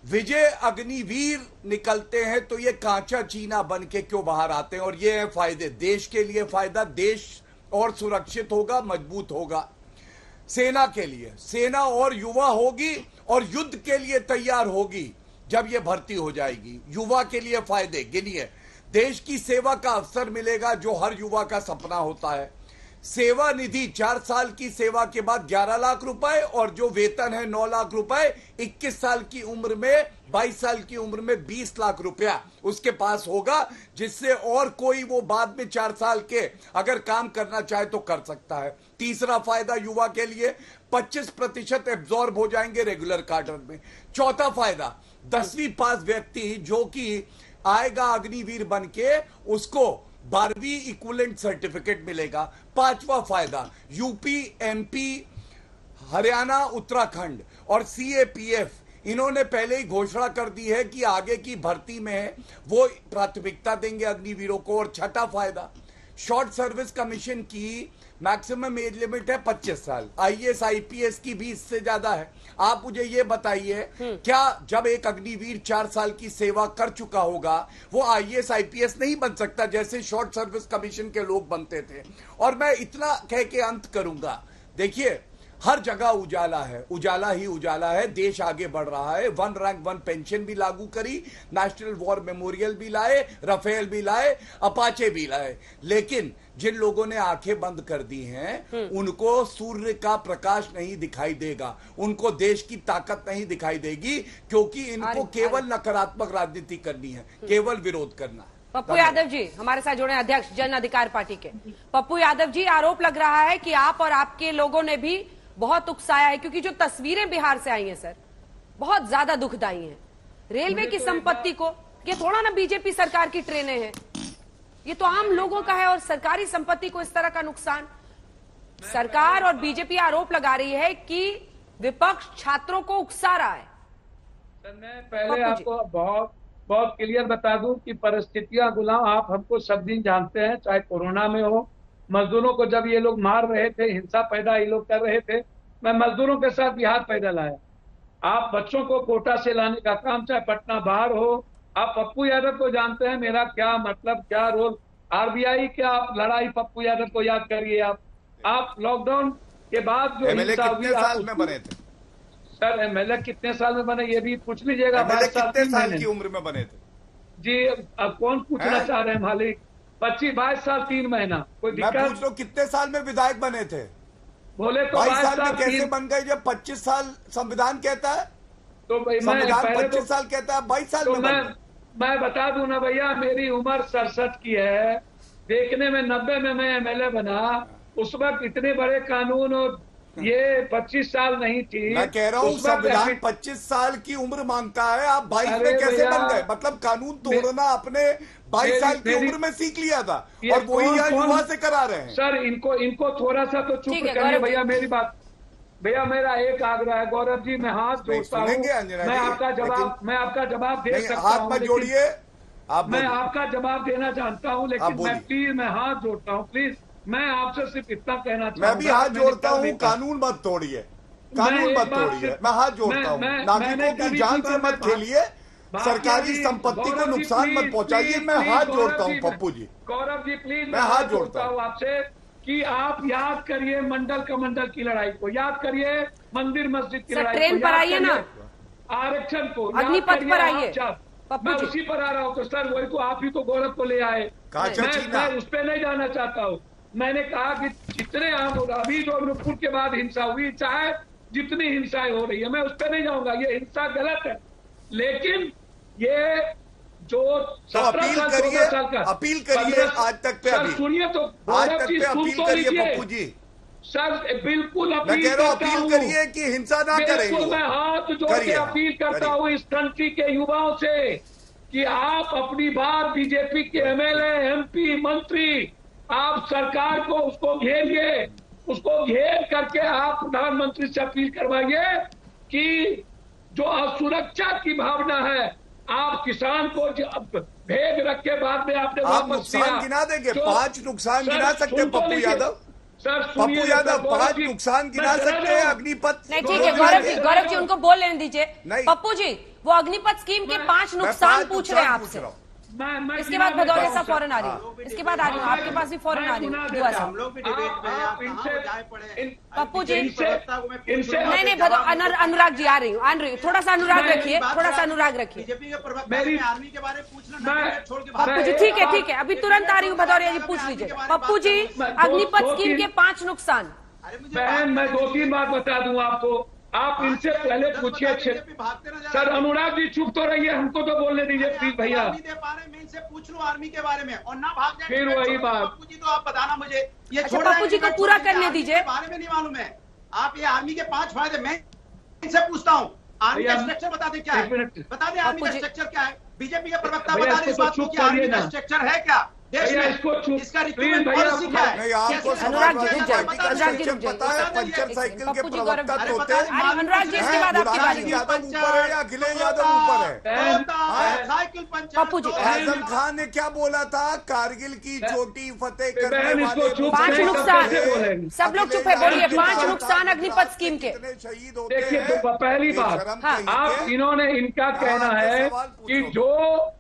विजय अग्निवीर निकलते हैं तो ये कांचा चीना बन के क्यों बाहर आते हैं। और ये है फायदे, देश के लिए फायदा, देश और सुरक्षित होगा, मजबूत होगा। सेना के लिए, सेना और युवा होगी और युद्ध के लिए तैयार होगी जब ये भर्ती हो जाएगी। युवा के लिए फायदे गिनिए, देश की सेवा का अवसर मिलेगा जो हर युवा का सपना होता है। सेवा निधि 4 साल की सेवा के बाद 11 लाख रुपए, और जो वेतन है 9 लाख रुपए, 21 साल की उम्र में, 22 साल की उम्र में 20 लाख रुपया उसके पास होगा, जिससे और कोई वो बाद में 4 साल के अगर काम करना चाहे तो कर सकता है। तीसरा फायदा युवा के लिए 25% एब्जॉर्ब हो जाएंगे रेगुलर कार्डर में। चौथा फायदा 10वीं पास व्यक्ति जो कि आएगा अग्निवीर बन के, उसको 12वीं इक्विवेलेंट सर्टिफिकेट मिलेगा। पांचवा फायदा यूपी, MP, हरियाणा, उत्तराखंड और CAPF इन्होंने पहले ही घोषणा कर दी है कि आगे की भर्ती में वो प्राथमिकता देंगे अग्निवीरों को। और छठा फायदा, शॉर्ट सर्विस कमीशन की मैक्सिमम एज लिमिट है 25 साल, IAS IPS की भी इससे ज्यादा है। आप मुझे ये बताइए, क्या जब एक अग्निवीर 4 साल की सेवा कर चुका होगा वो IAS IPS नहीं बन सकता जैसे शॉर्ट सर्विस कमीशन के लोग बनते थे? और मैं इतना कह के अंत करूंगा, देखिए हर जगह उजाला है, उजाला ही उजाला है, देश आगे बढ़ रहा है। 1 रैंक 1 पेंशन भी लागू करी, नेशनल वॉर मेमोरियल भी लाए, राफेल भी लाए, अपाचे भी लाए। लेकिन जिन लोगों ने आंखें बंद कर दी हैं उनको सूर्य का प्रकाश नहीं दिखाई देगा, उनको देश की ताकत नहीं दिखाई देगी, क्योंकि इनको केवल नकारात्मक राजनीति करनी है, केवल विरोध करना है। पप्पू यादव जी हमारे साथ जुड़े, अध्यक्ष जन अधिकार पार्टी के। पप्पू यादव जी, आरोप लग रहा है कि आप और आपके लोगों ने भी बहुत उकसाया है, क्योंकि जो तस्वीरें बिहार से आई हैं सर, बहुत ज्यादा दुखदाई हैं। रेलवे की संपत्ति को, ये थोड़ा ना बीजेपी सरकार की ट्रेनें हैं, ये तो आम लोगों का है। और सरकारी संपत्ति को इस तरह का नुकसान, सरकार और बीजेपी आरोप लगा रही है कि विपक्ष छात्रों को उकसा रहा है। सर मैं पहले आपको बहुत क्लियर बता दूं कि परिस्थितियां गुलाम, आप हमको सब दिन जानते हैं, चाहे कोरोना में हो, मजदूरों को जब ये लोग मार रहे थे, हिंसा पैदा ये लोग कर रहे थे, मैं मजदूरों के साथ बिहार पैदल आया। आप बच्चों को कोटा से लाने का काम, चाहे पटना बाहर हो, आप पप्पू यादव को जानते हैं, मेरा क्या मतलब, क्या रोल, RBI क्या लड़ाई, पप्पू यादव को याद करिए। आप लॉकडाउन के बाद जो MLA कितने साल में बने थे? सर MLA कितने साल में बने ये भी पूछ लीजिएगा। MLA कितने साल की उम्र में बने थे? जी अब कौन पूछना चाह रहे हैं मालिक? 22 साल 3 महीना, कोई दिक्कत? मैं पूछ रहा हूँ कितने साल में विधायक बने थे? बोले तो 22 साल में कैसे बन गए जब 25 साल संविधान कहता है? तो संविधान 25 साल कहता है, 22 साल में मैं बता दूं ना भैया, मेरी उम्र 67 की है, देखने में 90 में मैं MLA बना, उस वक्त इतने बड़े कानून और ये 25 साल नहीं थी। मैं कह रहा हूँ संविधान 25 साल की उम्र मांगता है, आप 22 में कैसे बन गए? मतलब कानून तोड़ना आपने 22 साल की उम्र में सीख लिया था और वही यहाँ युवा से करा रहे हैं। सर इनको थोड़ा सा तो चुप करिए भैया, मेरी बात। भैया मेरा एक आग्रह है, गौरव जी मैं हाथ जोड़ता हूँ, मैं आपका जवाब दे सकता हूँ, हाथ मत जोड़िए, मैं आपका जवाब देना चाहता हूँ, लेकिन मैं हाथ जोड़ता हूँ, प्लीज मैं आपसे सिर्फ इतना कहना चाहता हूँ। मैं भी हाथ जोड़ता हूँ, कानून मत तोड़िए, कानून मत तोड़िए, मैं हाथ जोड़ता हूँ, नागरिकों की जान से मत खेलिए, सरकारी संपत्ति को नुकसान मत पहुंचाइए। मैं हाथ जोड़ता हूँ पप्पू जी, गौरव जी प्लीज, मैं हाथ जोड़ता हूँ आपसे कि आप याद करिए मंडल कमंडल की लड़ाई को, याद करिए मंदिर मस्जिद की लड़ाई को, ट्रेन पर आइए ना, आरक्षण को, अग्निपथ पर आइए, मैं उसी पर आ रहा हूँ। तो सर वही को आप ही तो गौरव को ले आए, मैं उस पर नहीं जाना चाहता हूँ। मैंने कहा कि जितने अभी जो अनूपपुर के बाद हिंसा हुई, चाहे जितनी हिंसाएं हो रही है, मैं उस पर नहीं जाऊंगा, ये हिंसा गलत है, लेकिन ये जो 17 साल 14 साल का अपील करिए आज तक पे, अभी सुनिए तो आज तक पे अपील करिए पप्पू जी। सर बिल्कुल मैं कह रहा हूँ अपील करिए कि हिंसा ना करें। मैं हाथ जोड़ के अपील करता हूँ इस कंट्री के युवाओं से कि आप अपनी बात बीजेपी के एमएलए, एमपी, मंत्री, आप सरकार को उसको घेरिए, उसको घेर करके आप प्रधानमंत्री से अपील करवाइए कि जो असुरक्षा की भावना है, आप किसान को भेज रख के बाद में आपने आप नुकसान गिना देंगे, 5 नुकसान गिना सकते हैं पप्पू यादव? पप्पू यादव 5 नुकसान गिना सकते हैं अग्निपथ? नहीं, ठीक है गौरव जी उनको बोल लेने दीजिए। पप्पू जी, वो अग्निपथ स्कीम के 5 नुकसान पूछ रहे हैं आपसे। इसके बाद भदौरिया साहब फौरन आ रही हूँ, इसके बाद आ रही हूँ, आपके पास भी फौरन आ रही हूँ। हम लोग भी डिबेट में पप्पू जी नहीं अनुराग जी आ रही हूँ, थोड़ा सा अनुराग रखिए, थोड़ा सा अनुराग रखिए। आर्मी के बारे में पूछना पप्पू जी ठीक है, अभी तुरंत आ रही हूँ, भदौरिया जी पूछ लीजिए। पप्पू जी, अग्निपथ स्कीम के 5 नुकसान। बहन, मैं 2-3 बात बता दूं आपको, आप इनसे पहले पूछिए। सर अनुराग जी चुप तो रहिए, हमको तो बोलने दीजिए प्लीज भैया। मैं इनसे पूछ लूं आर्मी के बारे में और ना भाग जाए फिर वही बात। पप्पू जी तो आप बताना मुझे, ये पप्पू जी को पूरा करने दीजिए। बारे में नहीं मालूम है, आप ये आर्मी के 5 फायदे मैं इनसे पूछता हूँ। आर्मी का स्ट्रक्चर बता दे क्या है, बता दे आर्मी का स्ट्रक्चर क्या है। बीजेपी के प्रवक्ता बता दे इस बात को कि आर्मी का स्ट्रक्चर है क्या देश में, इसका रिक्रूटमेंट पॉलिसी क्या है। अनुराग जी पता है पंचर साइकिल के प्रवक्ता तो होते हैं। अनुराग जी इसके बाद आपकी बारी। यादव ऊपर है या अखिलेश यादव ऊपर है? Cycle puncture. पप्पू जी, आजम खान ने क्या बोला था? कारगिल की चोटी फतेह करने वाले 5 नुकसान। सब लोग चुप है, बोलिए 5 नुकसान अग्निपथ स्कीम के। शहीद होते देखिए हैं। तो पहली बात, आप इन्होंने इनका कहना है कि जो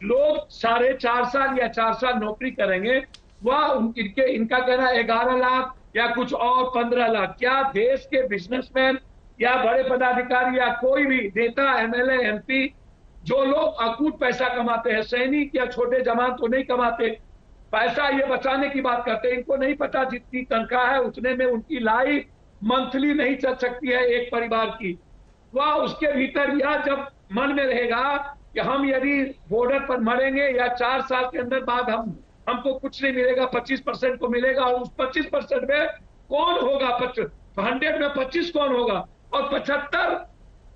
लोग 4.5 साल या 4 साल नौकरी करेंगे वह इनका कहना 11 लाख या कुछ और 15 लाख। क्या देश के बिजनेसमैन या बड़े पदाधिकारी या कोई भी नेता, एमएलए, एमपी, जो लोग अकूट पैसा कमाते हैं, सैनिक या छोटे जवान तो नहीं कमाते, पैसा ये बचाने की बात करते हैं। इनको नहीं पता जितनी तनख्वाह है उतने में उनकी लाइफ मंथली नहीं चल सकती है एक परिवार की। वह उसके भीतर यह जब मन में रहेगा कि हम यदि बॉर्डर पर मरेंगे या 4 साल के अंदर बाद हमको कुछ नहीं मिलेगा, 25% को मिलेगा, और उस 25% में कौन होगा, 100 में 25 कौन होगा, और 75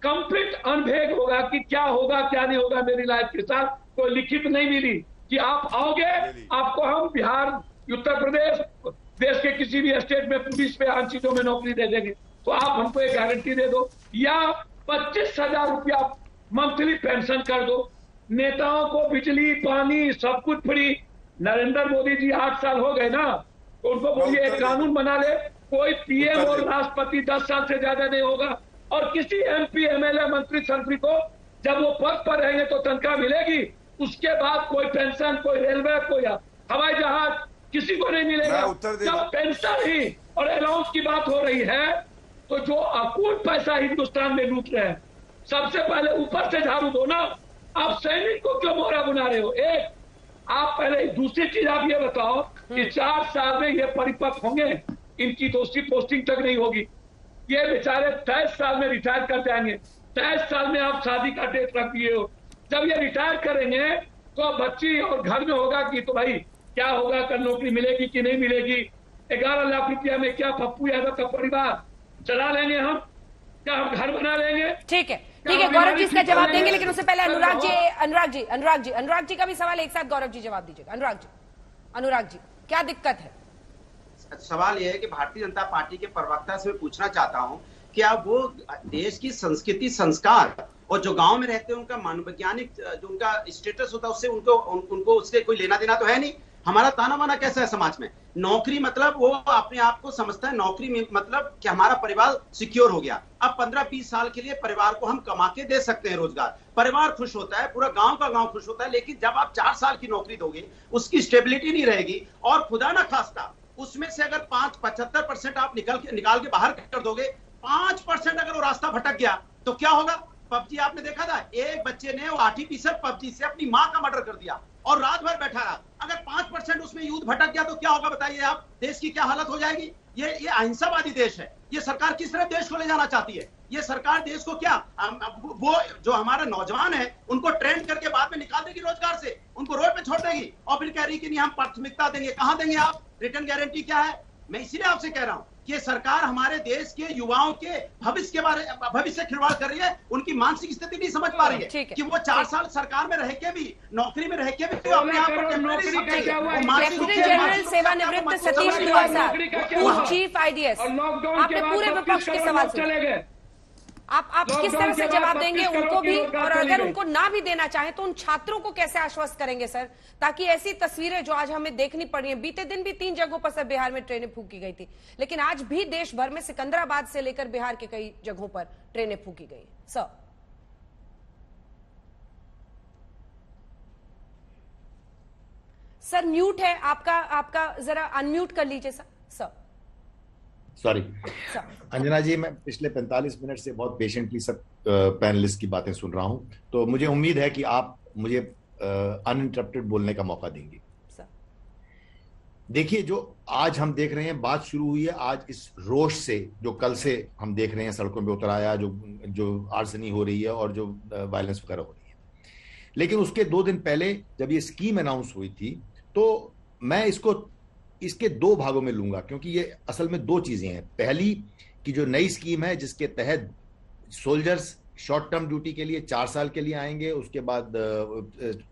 कंप्लीट अनभेद होगा कि क्या होगा क्या नहीं होगा मेरी लाइफ के साथ। कोई लिखित नहीं मिली कि आप आओगे, आपको हम बिहार, उत्तर प्रदेश, देश के किसी भी स्टेट में पुलिस में हर चीजों में नौकरी दे देंगे, तो आप हमको एक गारंटी दे दो, या 25,000 रुपया मंथली पेंशन कर दो। नेताओं को बिजली, पानी, सब कुछ फ्री। नरेंद्र मोदी जी 8 साल हो गए ना, तो उनको बोलिए एक कानून बना ले, कोई पीएम और राष्ट्रपति 10 साल से ज्यादा नहीं होगा, और किसी एमपी, एमएलए, मंत्री संत्री को जब वो पद पर रहेंगे तो तनख्वाह मिलेगी, उसके बाद कोई पेंशन, कोई रेलवे, कोई हवाई जहाज किसी को नहीं मिलेगा। जब पेंशन ही और अलाउंस की बात हो रही है, तो जो अकूट पैसा हिंदुस्तान में लूट रहे हैं, सबसे पहले ऊपर से झाड़ू दो ना। आप सैनिक को क्यों मोहरा बना रहे हो? एक आप पहले, दूसरी चीज आप ये बताओ कि 4 साल में ये परिपक्व होंगे, इनकी दोस्ती पोस्टिंग तक नहीं होगी, ये बेचारे 23 साल में रिटायर कर जाएंगे। 23 साल में आप शादी का डेट रख दिए हो, जब ये रिटायर करेंगे तो बच्ची और घर में होगा कि तो भाई क्या होगा, कल नौकरी मिलेगी कि नहीं मिलेगी। 11 लाख रुपया में क्या पप्पू यादव का परिवार चला लेंगे हम? क्या हम घर बना लेंगे? ठीक है, गौरव जी इसका जवाब देंगे, लेकिन उससे पहले अनुराग जी का भी सवाल एक साथ गौरव जी जवाब दीजिएगा। अनुराग जी क्या दिक्कत है? सवाल यह है कि भारतीय जनता पार्टी के प्रवक्ता से मैं पूछना चाहता हूं, क्या वो देश की संस्कृति, संस्कार और जो गांव में रहते हैं उनका मानवैज्ञानिक जो उनका स्टेटस होता है उससे उनको उससे कोई लेना देना तो है नहीं। हमारा ताना बाना कैसा है समाज में? नौकरी मतलब वो अपने आप को समझता है नौकरी में मतलब कि हमारा परिवार सिक्योर हो गया, अब 15-20 साल के लिए परिवार को हम कमा के दे सकते हैं रोजगार, परिवार खुश होता है, पूरा गांव का गांव खुश होता है। लेकिन जब आप 4 साल की नौकरी दोगे, उसकी स्टेबिलिटी नहीं रहेगी, और खुदा ना खास्ता उसमें से अगर 75% आप निकाल के बाहर कर दोगे, 5% अगर वो रास्ता भटक गया तो क्या होगा? पबजी आपने देखा था, एक बच्चे ने वो आर्टिफिशियल पबजी से अपनी मां का मर्डर कर दिया और रात भर बैठा रहा। अगर 5% उसमें यूथ भटक गया तो क्या होगा बताइए आप? देश की क्या हालत हो जाएगी? ये अहिंसावादी देश है। ये सरकार किस तरह देश को ले जाना चाहती है? ये सरकार देश को क्या, वो जो हमारे नौजवान है उनको ट्रेंड करके बाद में निकाल देगी रोजगार से, उनको रोड पे छोड़ देगी और फिर कह रही कि नहीं हम प्राथमिकता देंगे। कहां देंगे आप? रिटर्न गारंटी क्या है? मैं इसीलिए आपसे कह रहा हूं कि सरकार हमारे देश के युवाओं के भविष्य से खिलवाड़ कर रही है, उनकी मानसिक स्थिति नहीं समझ पा रही है कि वो 4 साल सरकार में रह के भी, नौकरी में रह के भी तो अपने आप को लेफ्टिनेंट जनरल सेवानिवृत्त सतीश दुआ साहब, चीफ आईडीएस, आपने पूरे विपक्ष के सवाल सुने, आप किस तरह से जवाब देंगे उनको भी, और अगर उनको ना भी देना चाहे तो उन छात्रों को कैसे आश्वस्त करेंगे सर, ताकि ऐसी तस्वीरें जो आज हमें देखनी पड़ रही है, बीते दिन भी 3 जगहों पर सर बिहार में ट्रेनें फूकी गई थी, लेकिन आज भी देश भर में सिकंदराबाद से लेकर बिहार के कई जगहों पर ट्रेनें फूकी गई। सर म्यूट है आपका जरा अनम्यूट कर लीजिए सर। सॉरी अंजना जी, मैं पिछले 45 मिनट से बहुत पेशेंटली सब पैनलिस्ट की बातें सुन रहा हूं, तो मुझे उम्मीद है कि आप मुझे अनइंटरप्टेड बोलने का मौका देंगे। देखिए, जो आज हम देख रहे हैं, बात शुरू हुई है आज इस रोष से, जो कल से हम देख रहे हैं सड़कों पे उतर आया, जो आर्सनी हो रही है और जो वायलेंस वगैरह हो रही है। लेकिन उसके 2 दिन पहले जब ये स्कीम अनाउंस हुई थी, तो मैं इसके 2 भागों में लूंगा, क्योंकि ये असल में 2 चीजें हैं। पहली कि जो नई स्कीम है जिसके तहत सोल्जर्स शॉर्ट टर्म ड्यूटी के लिए 4 साल के लिए आएंगे, उसके बाद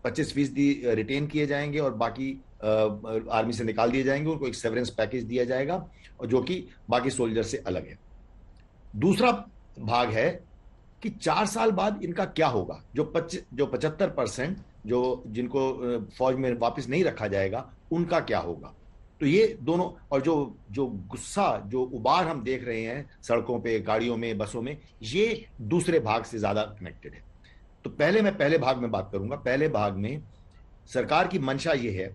25% रिटेन किए जाएंगे और बाकी आर्मी से निकाल दिए जाएंगे, उनको एक सेवरेंस पैकेज दिया जाएगा, और जो कि बाकी सोल्जर से अलग है। दूसरा भाग है कि 4 साल बाद इनका क्या होगा, जो 75% जिनको फौज में वापस नहीं रखा जाएगा, उनका क्या होगा। तो ये दोनों, और जो गुस्सा, जो उबार हम देख रहे हैं सड़कों पे, गाड़ियों में, बसों में, ये दूसरे भाग से ज्यादा कनेक्टेड है। तो मैं पहले भाग में बात करूंगा। पहले भाग में सरकार की मंशा ये है,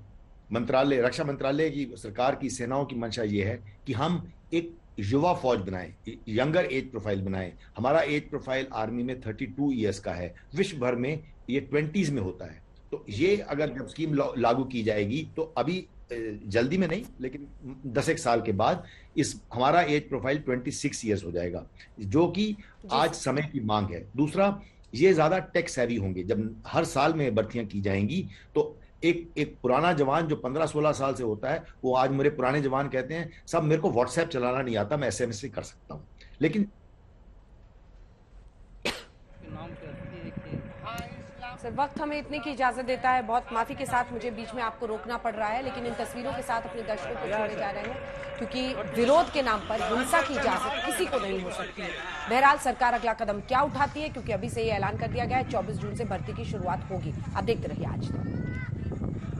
रक्षा मंत्रालय की, सरकार की, सेनाओं की मंशा ये है कि हम एक युवा फौज बनाएं, यंगर एज प्रोफाइल बनाएं। हमारा एज प्रोफाइल आर्मी में 32 ईयर्स का है, विश्व भर में ये 20s में होता है। तो ये अगर जब स्कीम लागू की जाएगी तो अभी जल्दी में नहीं, लेकिन 10 साल के बाद हमारा एज प्रोफाइल 26 ईयर्स हो जाएगा, जो कि आज समय की मांग है। दूसरा, ये ज्यादा टेक सेवी होंगे। जब हर साल में भर्तियां की जाएंगी तो एक पुराना जवान जो 15-16 साल से होता है, वो आज मेरे पुराने जवान कहते हैं, सब मेरे को व्हाट्सएप चलाना नहीं आता, मैं SMS से कर सकता हूं। लेकिन सर वक्त हमें इतने की इजाजत देता है, बहुत माफी के साथ मुझे बीच में आपको रोकना पड़ रहा है, लेकिन इन तस्वीरों के साथ अपने दर्शकों को छोड़े जा रहे हैं, क्योंकि विरोध के नाम पर हिंसा की इजाजत किसी को नहीं हो सकती है। बहरहाल सरकार अगला कदम क्या उठाती है, क्योंकि अभी से ये ऐलान कर दिया गया है 24 जून से भर्ती की शुरुआत होगी। आप देखते रहिए आज तक।